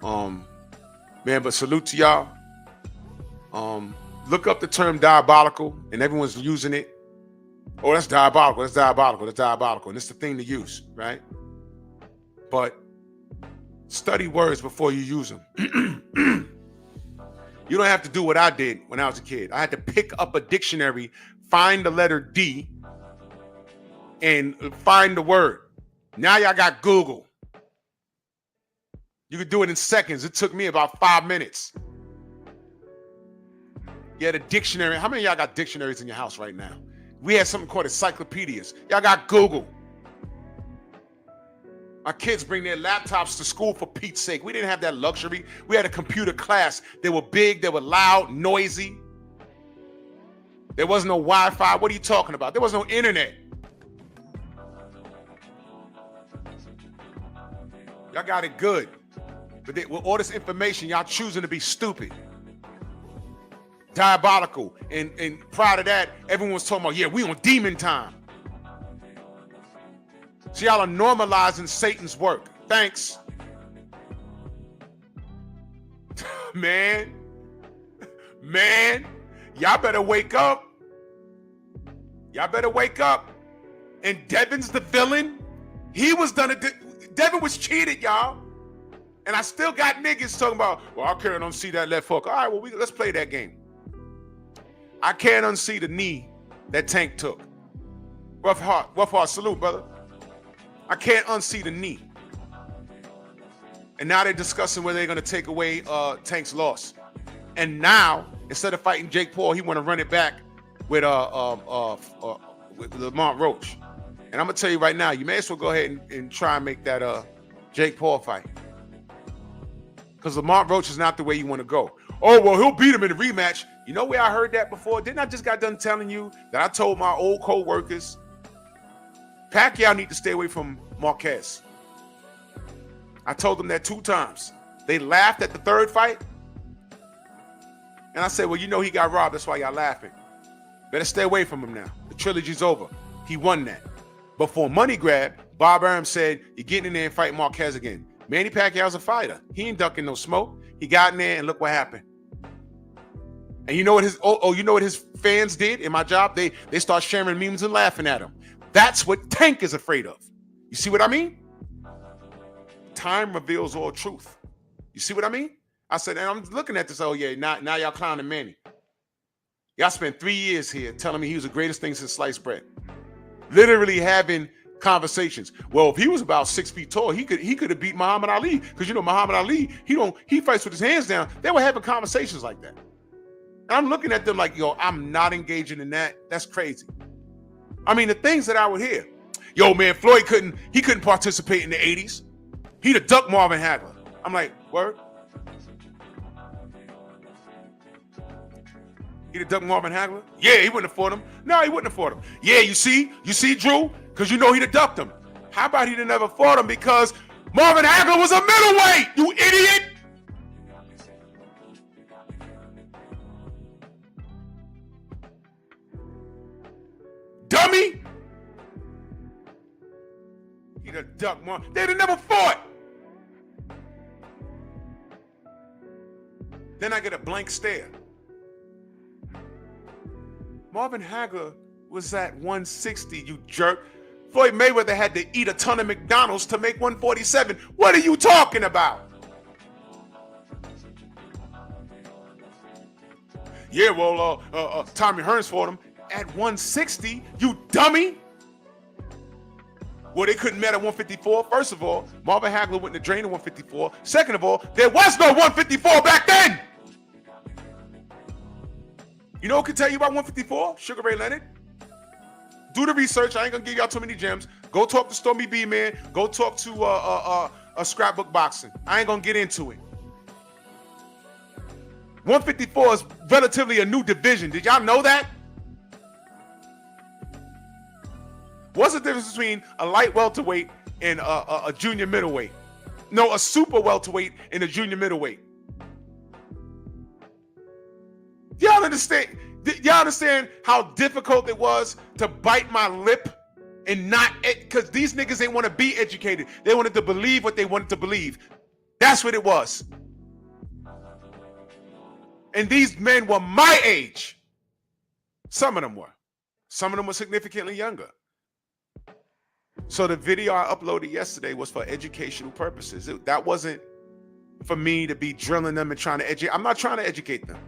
Man, but salute to y'all. Look up the term diabolical, and everyone's using it. Oh, that's diabolical. That's diabolical. That's diabolical. And it's the thing to use, right? But study words before you use them. You don't have to do what I did when I was a kid. I had to pick up a dictionary, find the letter D, and find the word. Now y'all got Google. You could do it in seconds. It took me about 5 minutes. You had a dictionary. How many of y'all got dictionaries in your house right now? We had something called encyclopedias. Y'all got Google. Our kids bring their laptops to school for Pete's sake. We didn't have that luxury. We had a computer class. They were big, they were loud, noisy. There was no Wi-Fi. What are you talking about? There was no internet. Y'all got it good. But with all this information, y'all choosing to be stupid. Diabolical. And prior to that, everyone was talking about, yeah, we on demon time. So y'all are normalizing Satan's work. Thanks. Man, y'all better wake up. Y'all better wake up. And Devin's the villain. He was done it. Devin was cheated, y'all. And I still got niggas talking about, well, I can't unsee that left hook. All right, well, let's play that game. I can't unsee the knee that Tank took. Rough heart, salute, brother. I can't unsee the knee. And now they're discussing whether they're going to take away Tank's loss. And now, instead of fighting Jake Paul, he want to run it back with Lamont Roach. And I'm going to tell you right now, you may as well go ahead and try and make that Jake Paul fight. Because Lamont Roach is not the way you want to go. Oh, well, he'll beat him in the rematch. You know where I heard that before? Didn't I just got done telling you that I told my old co-workers, Pacquiao need to stay away from Marquez. I told them that 2 times. They laughed at the 3rd fight. And I said, well, you know he got robbed. That's why y'all laughing. Better stay away from him now. The trilogy's over. He won that. But for a money grab, Bob Arum said, you're getting in there and fighting Marquez again. Manny Pacquiao's a fighter. He ain't ducking no smoke. He got in there and look what happened. And you know what you know what his fans did in my job? They start sharing memes and laughing at him. That's what Tank is afraid of. You see what I mean? Time reveals all truth. You see what I mean? I said, and I'm looking at this, oh yeah, now y'all clowning Manny. Y'all spent 3 years here telling me he was the greatest thing since sliced bread. Literally having conversations. Well, if he was about 6 feet tall, he could have beat Muhammad Ali. Because you know, Muhammad Ali, he fights with his hands down. They were having conversations like that. And I'm looking at them like, yo, I'm not engaging in that. That's crazy. I mean, the things that I would hear. Yo, man, Floyd couldn't participate in the 80s. He'd have ducked Marvin Hagler. I'm like, word? He'd have ducked Marvin Hagler? Yeah, he wouldn't have fought him. No, he wouldn't have fought him. Yeah, you see, Drew? Because you know he'd have ducked him. How about he'd have never fought him because Marvin Hagler was a middleweight, you idiot! Dummy! He'd have ducked Marvin. They'd have never fought. Then I get a blank stare. Marvin Hagler was at 160, you jerk. Floyd Mayweather had to eat a ton of McDonald's to make 147. What are you talking about? Yeah, well, Tommy Hearns fought him at 160, you dummy. Well, they couldn't met at 154. First of all, Marvin Hagler wouldn't have drained at 154. Second of all, there was no 154 back then. You know who can tell you about 154? Sugar Ray Leonard. Do the research. I ain't gonna give y'all too many gems. Go talk to Stormy B, man. Go talk to a Scrapbook Boxing. I ain't gonna get into it. 154 is relatively a new division. Did y'all know that? What's the difference between a light welterweight and a junior middleweight? No, a super welterweight and a junior middleweight. Y'all understand how difficult it was to bite my lip and not, because these niggas ain't want to be educated. They wanted to believe what they wanted to believe. That's what it was. And these men were my age. Some of them were. Some of them were significantly younger. So the video I uploaded yesterday was for educational purposes. That wasn't for me to be drilling them and trying to educate. I'm not trying to educate them.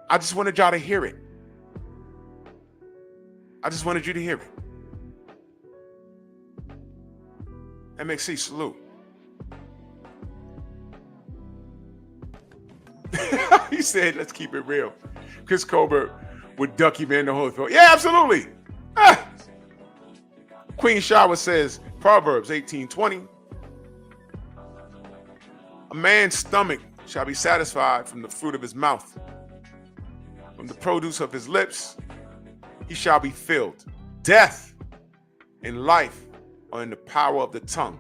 I just wanted y'all to hear it. I just wanted you to hear it. MXC, salute. He said, let's keep it real. Chris Colbert would duck you, man, the whole thing. Yeah, absolutely. Ah. Queen Shower says, Proverbs 18:20. A man's stomach shall be satisfied from the fruit of his mouth. From the produce of his lips, he shall be filled. Death and life are in the power of the tongue,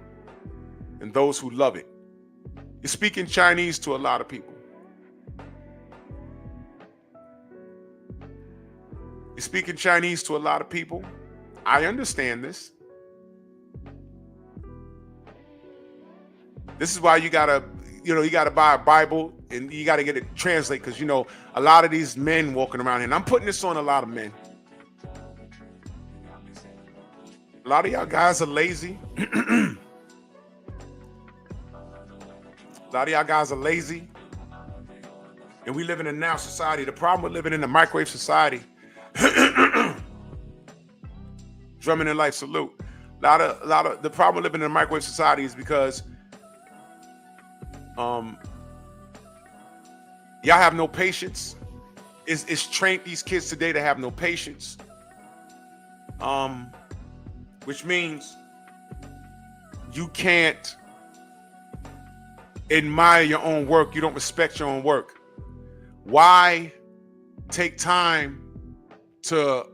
and those who love it. You're speaking Chinese to a lot of people. You're speaking Chinese to a lot of people. I understand this. This is why you gotta buy a Bible and you gotta get it translated, because a lot of these men walking around here, and I'm putting this on a lot of men. A lot of y'all guys are lazy. A lot of y'all guys are lazy. And we live in a now society. The problem with living in a microwave society, drumming in life, salute. A lot of the problem with living in a microwave society is because y'all have no patience. It's trained these kids today to have no patience. Which means you can't admire your own work. You don't respect your own work. Why take time to,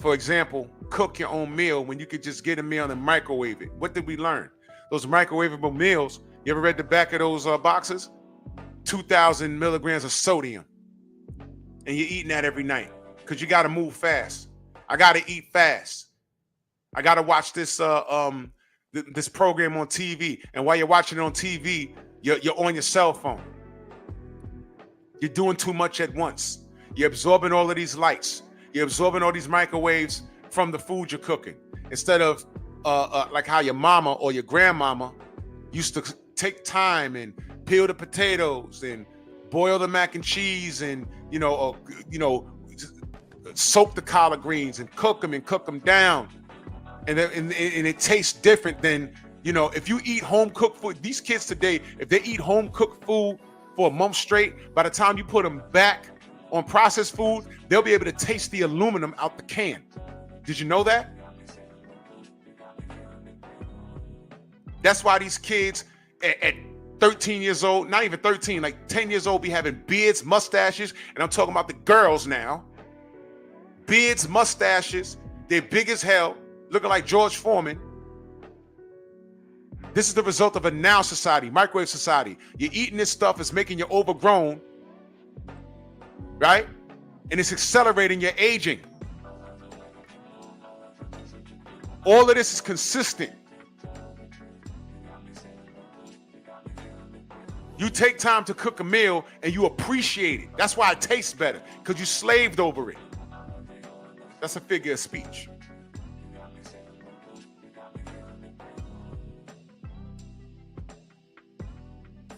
for example, cook your own meal when you could just get a meal and microwave it? What did we learn? Those microwavable meals, you ever read the back of those boxes? 2,000 milligrams of sodium. And you're eating that every night because you got to move fast. I got to eat fast. I got to watch this this program on TV. And while you're watching it on TV, you're on your cell phone. You're doing too much at once. You're absorbing all of these lights. You're absorbing all these microwaves from the food you're cooking. Instead of like how your mama or your grandmama used to take time and peel the potatoes and boil the mac and cheese and, soak the collard greens and cook them down. And it tastes different than, if you eat home cooked food. These kids today, if they eat home cooked food for a month straight, by the time you put them back on processed food, they'll be able to taste the aluminum out the can. Did you know that? That's why these kids at 13 years old, not even 13, like 10 years old, be having beards, mustaches, and I'm talking about the girls now. Beards, mustaches, they're big as hell, looking like George Foreman. This is the result of a now society, microwave society. You're eating this stuff, it's making you overgrown, right? And it's accelerating your aging. All of this is consistent. You take time to cook a meal and you appreciate it. That's why it tastes better, because you slaved over it. That's a figure of speech.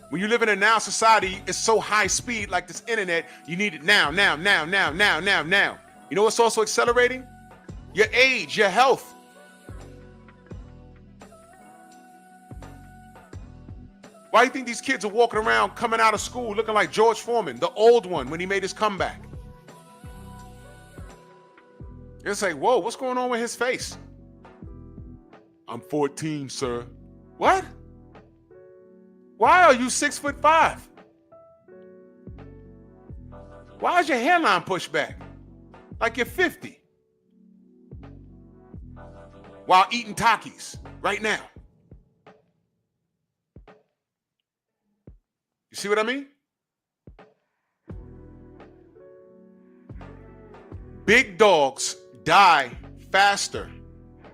When you live in a now society, it's so high speed, like this internet, you need it now. You know what's also accelerating? Your age, your health. Why do you think these kids are walking around coming out of school looking like George Foreman, the old one, when he made his comeback? It's like, whoa, what's going on with his face? I'm 14, sir. What? Why are you 6'5"? Why is your hairline pushed back? Like you're 50. While eating Takis right now. You see what I mean? Big dogs die faster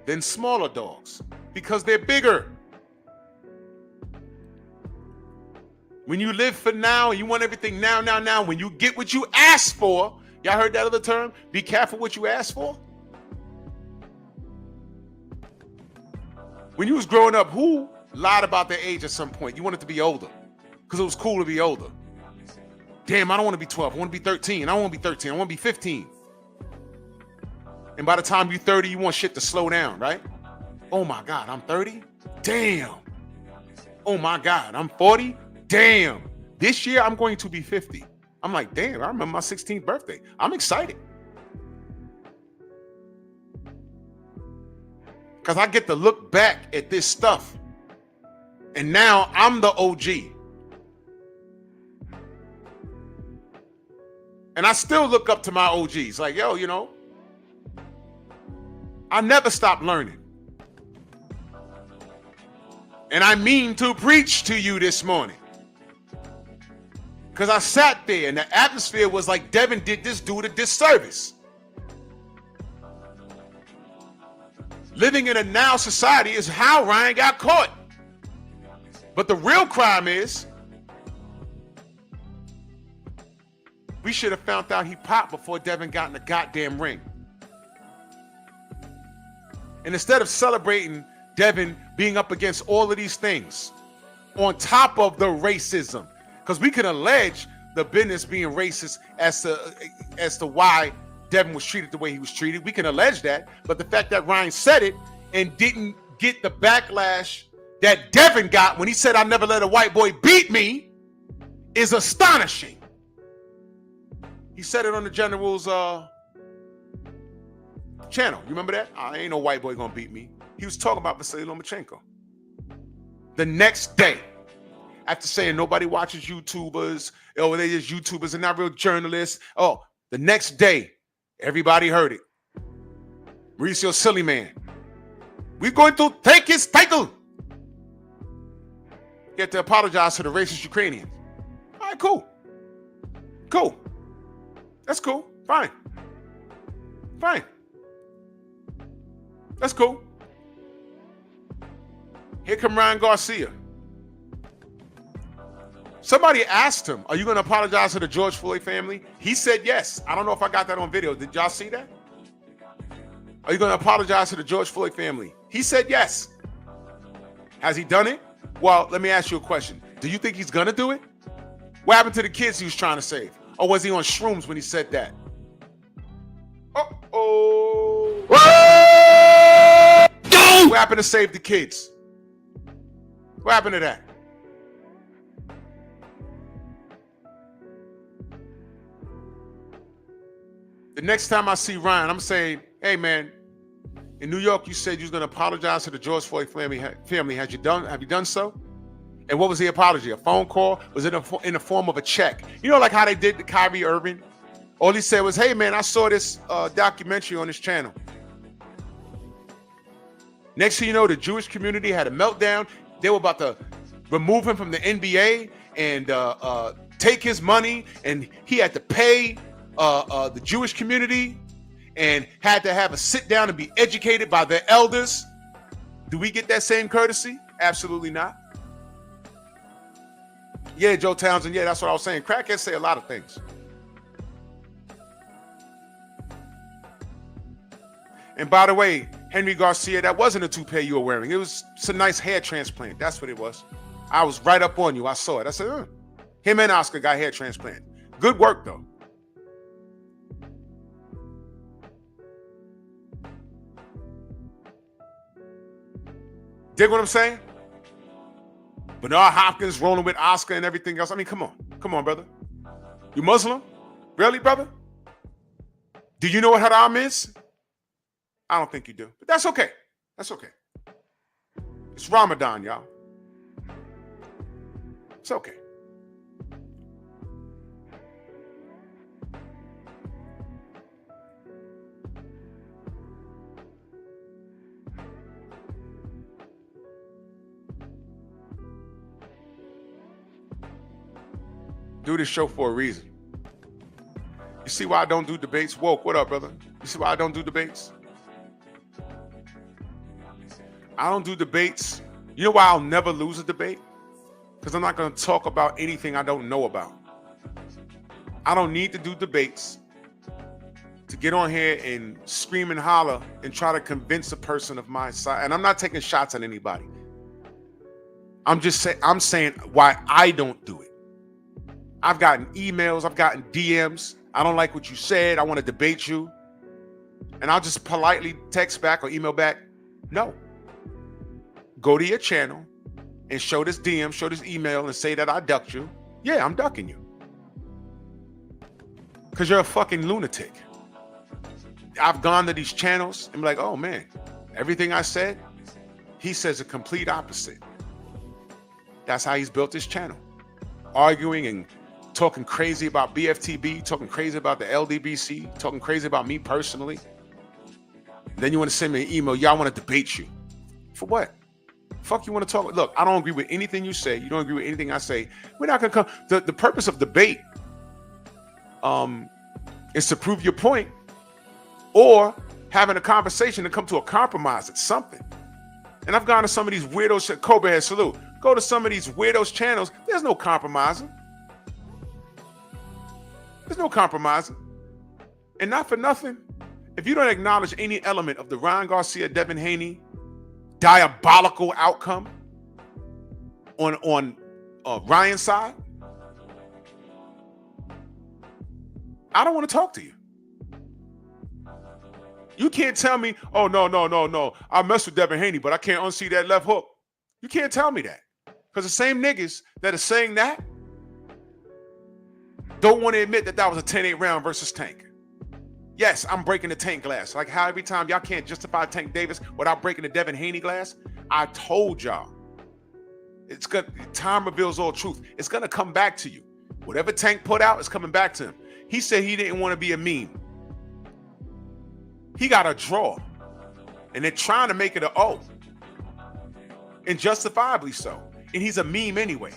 than smaller dogs because they're bigger. When you live for now and you want everything now, when you get what you ask for, y'all heard that other term? Be careful what you ask for. When you was growing up, who lied about their age at some point? You wanted to be older because it was cool to be older. Damn, I don't want to be 12. I want to be 13. I don't want to be 13. I want to be 15. And by the time you're 30, you want shit to slow down, right? Oh my God, I'm 30? Damn. Oh my God, I'm 40? Damn. This year, I'm going to be 50. I'm like, damn, I remember my 16th birthday. I'm excited. Because I get to look back at this stuff. And now I'm the OG. And I still look up to my OGs. Like, yo, I never stop learning. And I mean to preach to you this morning. Because I sat there and the atmosphere was like Devin did this dude a disservice. Living in a now society is how Ryan got caught. But the real crime is we should have found out he popped before Devin got in the goddamn ring. And instead of celebrating Devin being up against all of these things on top of the racism, because we can allege the business being racist as to why Devin was treated the way he was treated. We can allege that, but the fact that Ryan said it and didn't get the backlash that Devin got when he said, "I never let a white boy beat me," is astonishing. He said it on the General's channel. You remember that? Ain't no white boy gonna beat me. He was talking about Vasily Lomachenko. The next day, after saying nobody watches YouTubers, they just YouTubers and not real journalists. Oh, the next day, everybody heard it. Mauricio Silly Man. We're going to take his title. He had to apologize to the racist Ukrainians. All right, cool. Cool. That's cool. Fine. That's cool. Here come Ryan Garcia. Somebody asked him, are you going to apologize to the George Floyd family? He said yes. I don't know if I got that on video. Did y'all see that? Are you going to apologize to the George Floyd family? He said yes. Has he done it? Well, let me ask you a question. Do you think he's going to do it? What happened to the kids he was trying to save? Or was he on shrooms when he said that? Uh-oh. What happened to save the kids? What happened to that? The next time I see Ryan, I'm saying, hey man, in New York, you said you was gonna apologize to the George Floyd family. Have you done so? And what was the apology? A phone call? Was it in the form of a check? You know, like how they did to Kyrie Irving? All he said was, hey man, I saw this documentary on this channel. Next thing you know, the Jewish community had a meltdown. They were about to remove him from the NBA and take his money, and he had to pay the Jewish community and had to have a sit down and be educated by their elders. Do we get that same courtesy? Absolutely not. Yeah, Joe Townsend, yeah, that's what I was saying. Crackheads say a lot of things. And by the way, Henry Garcia, that wasn't a toupee you were wearing. It was a nice hair transplant. That's what it was. I was right up on you. I saw it. I said, him and Oscar got hair transplant. Good work, though. Dig what I'm saying? Bernard Hopkins rolling with Oscar and everything else. I mean, come on. Come on, brother. You Muslim? Really, brother? Do you know what haram is? I don't think you do. But that's okay. That's okay. It's Ramadan, y'all. It's okay. Do this show for a reason. You see why I don't do debates? Woke, what up, brother? You see why I don't do debates? I don't do debates. You know why I'll never lose a debate? Because I'm not going to talk about anything I don't know about. I don't need to do debates to get on here and scream and holler and try to convince a person of my side. And I'm not taking shots at anybody. I'm saying why I don't do it. I've gotten emails, I've gotten DMs. I don't like what you said. I want to debate you. And I'll just politely text back or email back, no. Go to your channel and show this DM, show this email and say that I ducked you. Yeah, I'm ducking you. Because you're a fucking lunatic. I've gone to these channels and be like, oh man, everything I said, he says the complete opposite. That's how he's built his channel. Arguing and talking crazy about BFTB, talking crazy about the LDBC, talking crazy about me personally. Then you want to send me an email, y'all want to debate you. For what? Fuck you want to talk? Look, I don't agree with anything you say. You don't agree with anything I say. We're not going to come. The purpose of debate is to prove your point or having a conversation to come to a compromise at something. And I've gone to some of these weirdos, Kobe has salute. Go to some of these weirdos channels. There's no compromising. There's no compromising. And not for nothing, if you don't acknowledge any element of the Ryan Garcia, Devin Haney diabolical outcome on Ryan's side, I don't want to talk to you. You can't tell me, oh, no. I mess with Devin Haney, but I can't unsee that left hook. You can't tell me that. Because the same niggas that are saying that don't want to admit that was a 10-8 round versus Tank. Yes, I'm breaking the Tank glass. Like how every time y'all can't justify Tank Davis without breaking the Devin Haney glass. I told y'all. It's good. Time reveals all truth. It's going to come back to you. Whatever Tank put out is coming back to him. He said he didn't want to be a meme. He got a draw. And they're trying to make it a O. And justifiably so. And he's a meme anyway.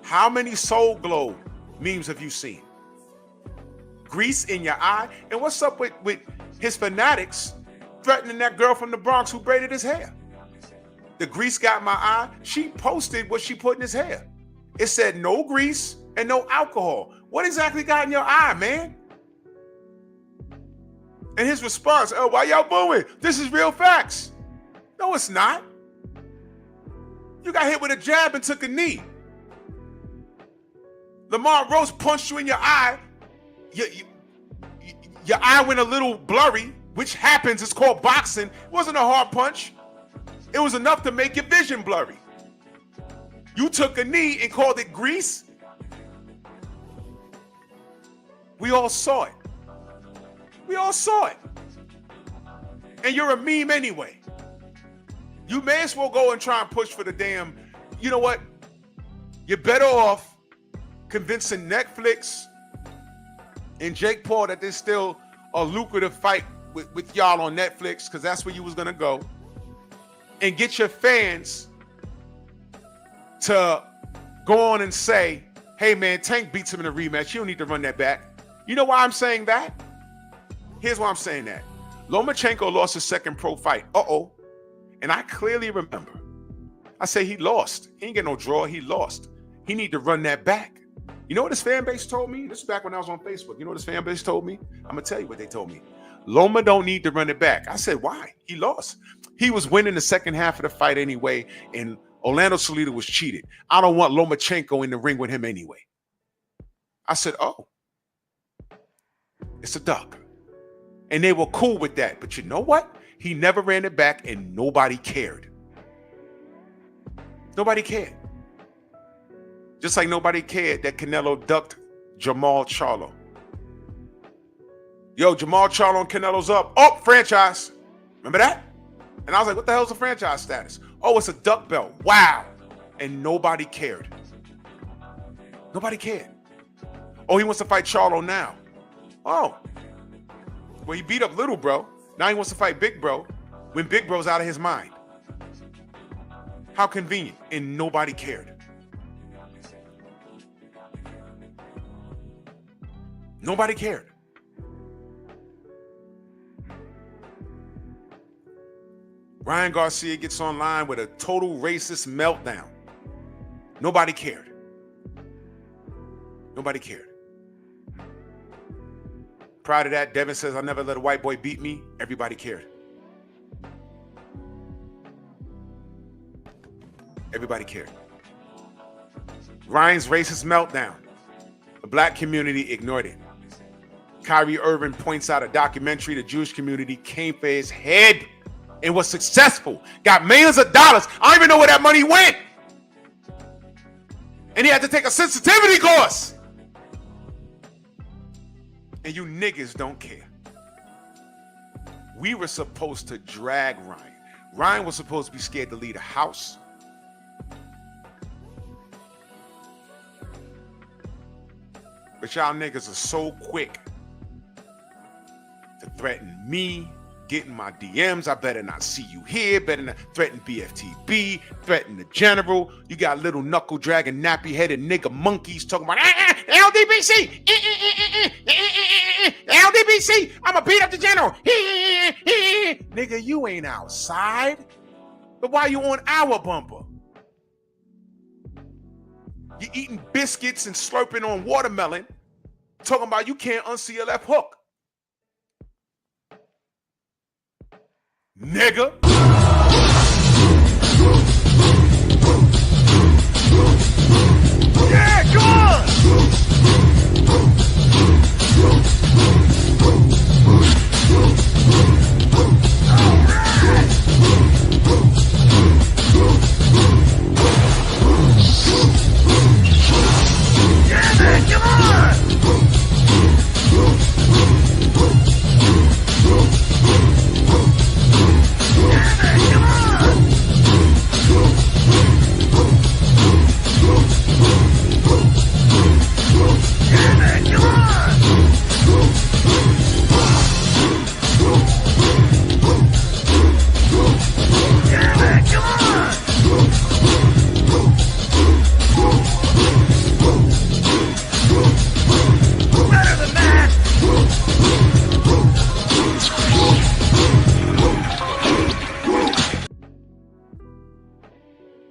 How many Soul Glow memes have you seen? Grease in your eye? And what's up with his fanatics threatening that girl from the Bronx who braided his hair? The grease got my eye. She posted what she put in his hair. It said no grease and no alcohol. What exactly got in your eye, man? And his response, oh, why y'all booing? This is real facts. No, it's not. You got hit with a jab and took a knee. Lamar Rose punched you in your eye. Your eye went a little blurry, which happens. It's called boxing. It wasn't a hard punch. It was enough to make your vision blurry. You took a knee and called it grease. We all saw it. We all saw it. And you're a meme anyway. You may as well go and try and push for the damn, you know what? You're better off convincing Netflix and Jake Paul that there's still a lucrative fight with y'all on Netflix, because that's where you was going to go. And get your fans to go on and say, hey, man, Tank beats him in a rematch. You don't need to run that back. You know why I'm saying that? Here's why I'm saying that. Lomachenko lost his second pro fight. And I clearly remember. I say he lost. He ain't get no draw. He lost. He need to run that back. You know what his fan base told me? This is back when I was on Facebook. You know what his fan base told me? I'm going to tell you what they told me. Loma don't need to run it back. I said, why? He lost. He was winning the second half of the fight anyway, and Orlando Salido was cheated. I don't want Lomachenko in the ring with him anyway. I said, oh, it's a duck. And they were cool with that. But you know what? He never ran it back, and nobody cared. Nobody cared. Just like nobody cared that Canelo ducked Jamal Charlo. Yo, Jamal Charlo and Canelo's up. Oh, franchise. Remember that? And I was like, what the hell's the franchise status? Oh, it's a duck belt. Wow. And nobody cared. Nobody cared. Oh, he wants to fight Charlo now. Oh. Well, he beat up little bro. Now he wants to fight big bro when big bro's out of his mind. How convenient. And nobody cared. Nobody cared. Ryan Garcia gets online with a total racist meltdown. Nobody cared. Nobody cared. Prior to that, Devin says, I'll never let a white boy beat me. Everybody cared. Everybody cared. Ryan's racist meltdown. The black community ignored it. Kyrie Irving points out a documentary the Jewish community came for his head and was successful. Got millions of dollars. I don't even know where that money went. And he had to take a sensitivity course. And you niggas don't care. We were supposed to drag Ryan. Ryan was supposed to be scared to leave the house. But y'all niggas are so quick to threaten me, get in my DMs. I better not see you here. Better not threaten BFTB, threaten the general. You got little knuckle dragging, nappy headed nigga monkeys talking about LDBC, LDBC. I'ma beat up the general. Nigga, you ain't outside. But why you on our bumper? You eating biscuits and slurping on watermelon, talking about you can't unsee your left hook. Nigga. Yeah, come on. All right. Yeah, man, come on.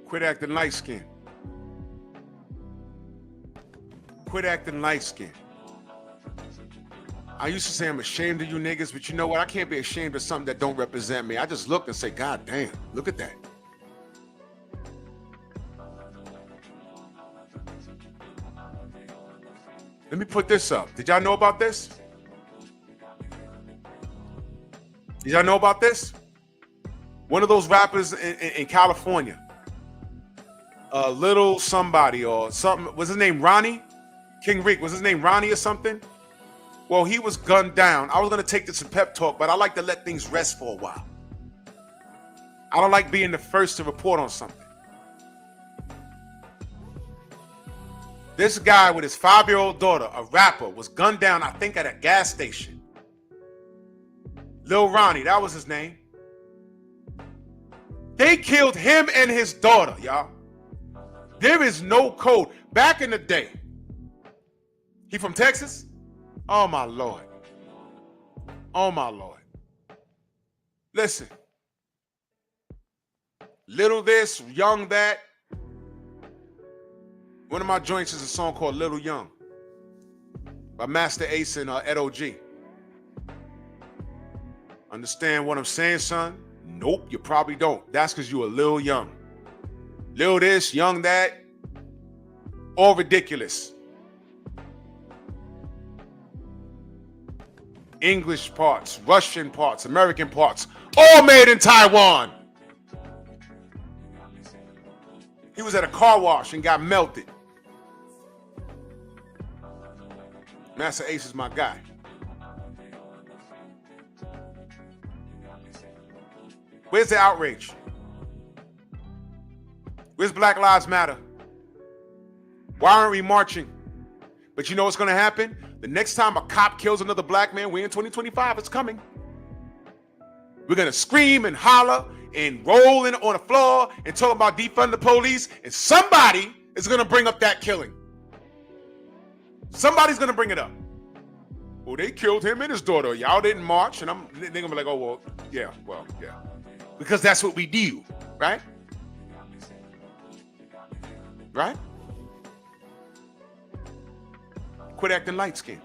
Quit acting light skinned. Quit acting light-skinned. I used to say I'm ashamed of you niggas, but you know what? I can't be ashamed of something that don't represent me. I just look and say, God damn, look at that. Let me put this up. Did y'all know about this? Did y'all know about this? One of those rappers in California, Little somebody or something, was his name Ronnie? King Rick, was his name Ronnie or something? Well, he was gunned down. I was going to take this in pep talk, but I like to let things rest for a while. I don't like being the first to report on something. This guy with his 5-year-old daughter, a rapper, was gunned down, I think, at a gas station. Lil Ronnie, that was his name. They killed him and his daughter, y'all. There is no code. Back in the day, he from Texas? Oh, my Lord. Oh, my Lord. Listen. Little this, young that. One of my joints is a song called Little Young by Master Ace and Ed O.G. Understand what I'm saying, son? Nope, you probably don't. That's because you a little young. Little this, young that. All ridiculous. English parts, Russian parts, American parts, all made in Taiwan. He was at a car wash and got melted. Master Ace is my guy. Where's the outrage? Where's Black Lives Matter? Why aren't we marching? But you know what's going to happen? The next time a cop kills another black man, we're in 2025, it's coming. We're going to scream and holler and roll in on the floor and talk about defund the police, and somebody is going to bring up that killing. Somebody's going to bring it up. Well, they killed him and his daughter. Y'all didn't march, and they're going to be like, oh, well, yeah. Because that's what we do, right? Right? Quit acting light-skinned.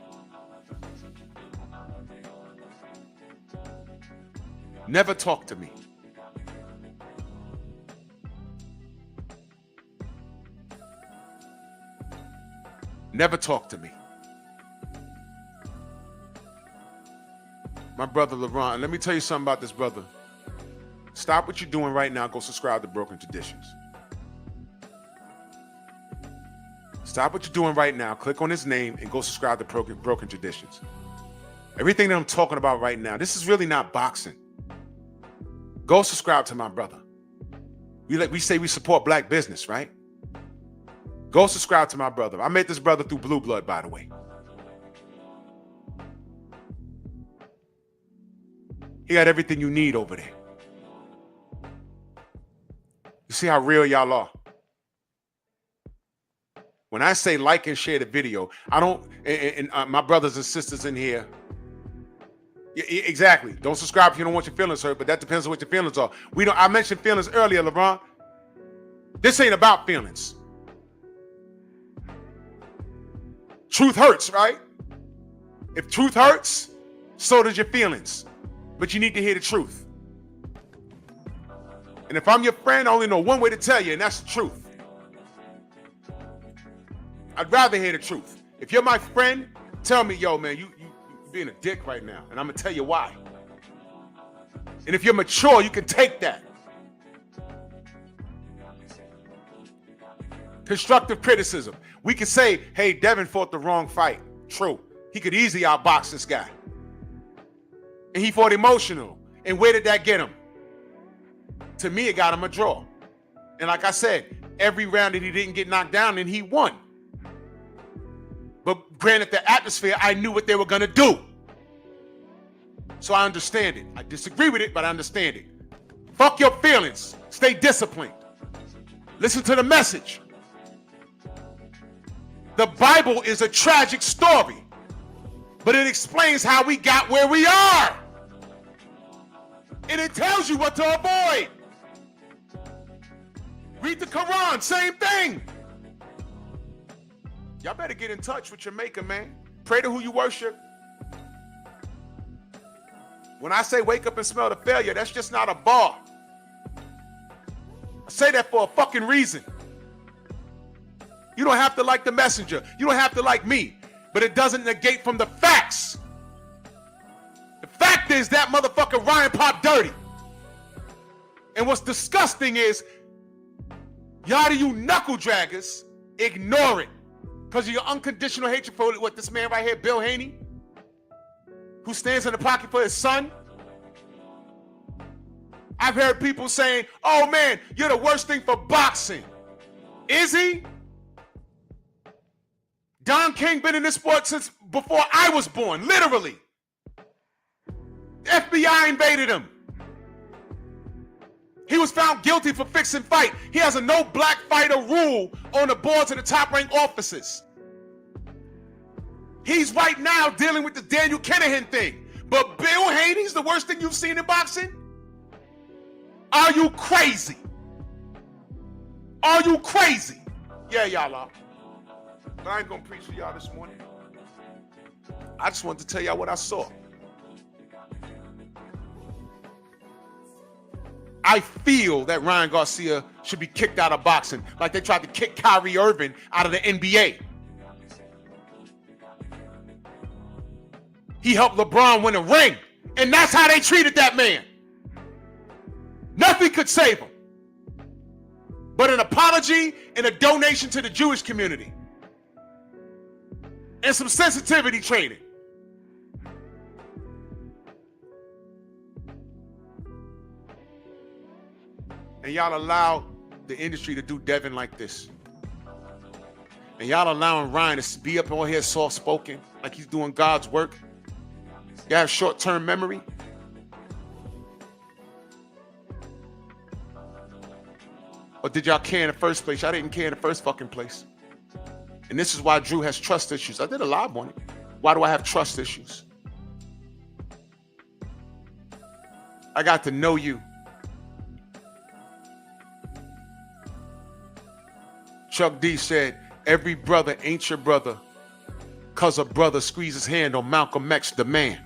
Never talk to me. Never talk to me. My brother LeBron, let me tell you something about this brother. Stop what you're doing right now. Go subscribe to Broken Traditions. Stop what you're doing right now. Click on his name and go subscribe to Broken Traditions. Everything that I'm talking about right now, this is really not boxing. Go subscribe to my brother. We say we support black business, right? Go subscribe to my brother. I met this brother through Blue Blood, by the way. He got everything you need over there. You see how real y'all are? When I say like and share the video, I don't, and my brothers and sisters in here, exactly. Don't subscribe if you don't want your feelings hurt, but that depends on what your feelings are. I mentioned feelings earlier, LeBron. This ain't about feelings. Truth hurts, right? If truth hurts, so does your feelings. But you need to hear the truth. And if I'm your friend, I only know one way to tell you, and that's the truth. I'd rather hear the truth. If you're my friend, tell me, yo, man, you being a dick right now, and I'm gonna tell you why. And if you're mature, you can take that. Constructive criticism. We could say, hey, Devin fought the wrong fight. True. He could easily outbox this guy. And he fought emotional. And where did that get him? To me, it got him a draw. And like I said, every round that he didn't get knocked down, and he won. But granted, the atmosphere, I knew what they were going to do. So I understand it. I disagree with it, but I understand it. Fuck your feelings. Stay disciplined. Listen to the message. The Bible is a tragic story, but it explains how we got where we are. And it tells you what to avoid. Read the Quran, same thing. Y'all better get in touch with your maker, man. Pray to who you worship. When I say wake up and smell the failure, that's just not a bar. I say that for a fucking reason. You don't have to like the messenger. You don't have to like me. But it doesn't negate from the facts. The fact is that motherfucker Ryan popped dirty. And what's disgusting is, y'all you knuckle draggers ignore it. Because of your unconditional hatred for what this man right here, Bill Haney, who stands in the pocket for his son. I've heard people saying, oh man, you're the worst thing for boxing. Is he? Don King been in this sport since before I was born, literally. The FBI invaded him. He was found guilty for fixing fight. He has a no black fighter rule on the boards of the top ranked offices. He's right now dealing with the Daniel Kinahan thing. But Bill Haney's the worst thing you've seen in boxing? Are you crazy? Are you crazy? Yeah, y'all are. But I ain't gonna preach to y'all this morning. I just wanted to tell y'all what I saw. I feel that Ryan Garcia should be kicked out of boxing like they tried to kick Kyrie Irving out of the NBA. He helped LeBron win a ring, and that's how they treated that man. Nothing could save him but an apology and a donation to the Jewish community and some sensitivity training. And y'all allow the industry to do Devin like this. And y'all allowing Ryan to be up on here soft-spoken like he's doing God's work. You have short-term memory. Or did y'all care in the first place? Y'all didn't care in the first fucking place. And this is why Drew has trust issues. I did a live on it. Why do I have trust issues? I got to know you. Chuck D said, every brother ain't your brother because a brother squeezed his hand on Malcolm X, the man.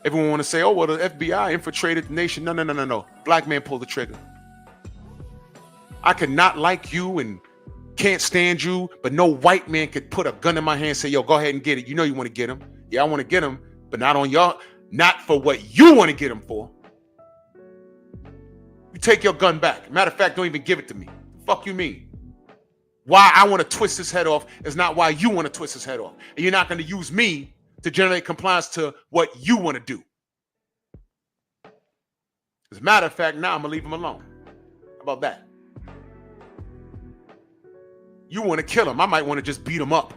Everyone want to say, oh, well, the FBI infiltrated the nation. No. Black man pulled the trigger. I could not like you and can't stand you, but no white man could put a gun in my hand and say, yo, go ahead and get it. You know you want to get him. Yeah, I want to get him, but not on y'all, not for what you want to get him for. You take your gun back. Matter of fact, don't even give it to me. Fuck you mean? Why I want to twist his head off is not why you want to twist his head off. And you're not going to use me to generate compliance to what you want to do. As a matter of fact, now I'm going to leave him alone. How about that? You want to kill him. I might want to just beat him up.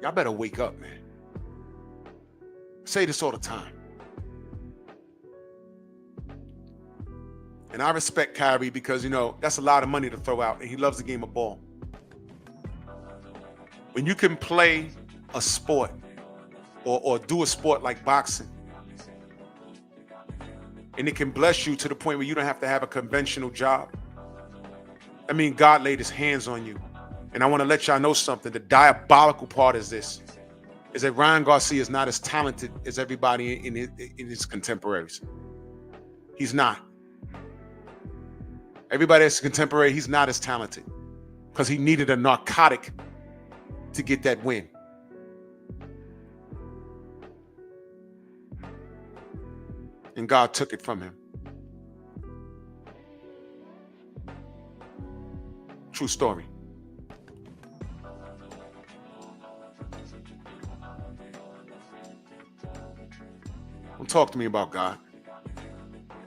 Y'all better wake up, man. I say this all the time. And I respect Kyrie because, you know, that's a lot of money to throw out, and he loves the game of ball. When you can play a sport or do a sport like boxing, and it can bless you to the point where you don't have to have a conventional job. I mean, God laid his hands on you. And I want to let y'all know something. The diabolical part is this, is that Ryan Garcia is not as talented as everybody in his contemporaries. He's not. Everybody that's contemporary, he's not as talented because he needed a narcotic to get that win. And God took it from him. True story. Don't talk to me about God.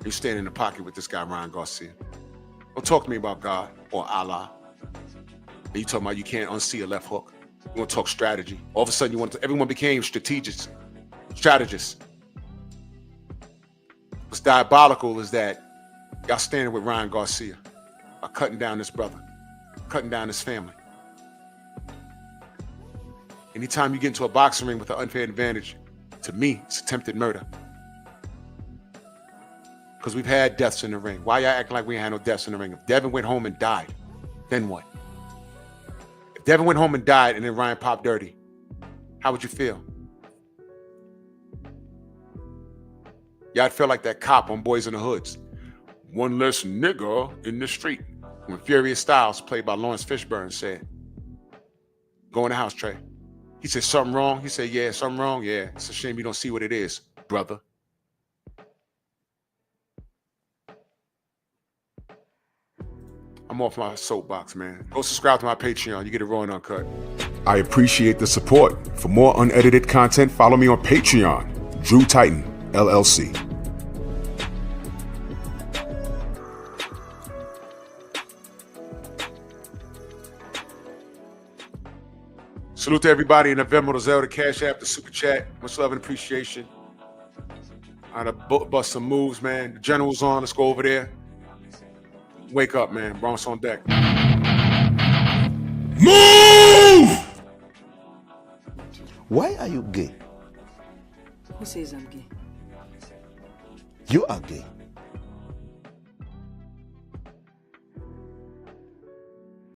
You stand in the pocket with this guy, Ryan Garcia. Don't talk to me about God or Allah. And you talking about you can't unsee a left hook. You want to talk strategy. All of a sudden, everyone became strategists. What's diabolical is that y'all standing with Ryan Garcia by cutting down this brother, cutting down his family. Anytime you get into a boxing ring with an unfair advantage, to me, it's attempted murder. Because we've had deaths in the ring. Why y'all acting like we ain't had no deaths in the ring? If Devin went home and died, then what? If Devin went home and died and then Ryan popped dirty, how would you feel? Y'all feel like that cop on Boys in the Hoods. One less nigga in the street. When Furious Styles, played by Lawrence Fishburne, said, go in the house, Trey. He said, something wrong? He said, yeah, something wrong? Yeah, it's a shame you don't see what it is, brother. I'm off my soapbox, man. Go subscribe to my Patreon. You get it raw and uncut. I appreciate the support. For more unedited content, follow me on Patreon, Drew Titan, LLC. Salute to everybody in the Venmo, the Zelle, the Cash App, the Super Chat. Much love and appreciation. I had to bust some moves, man. The General's on. Let's go over there. Wake up, man. Bronx on deck. Move! Why are you gay? Who says I'm gay? You are gay.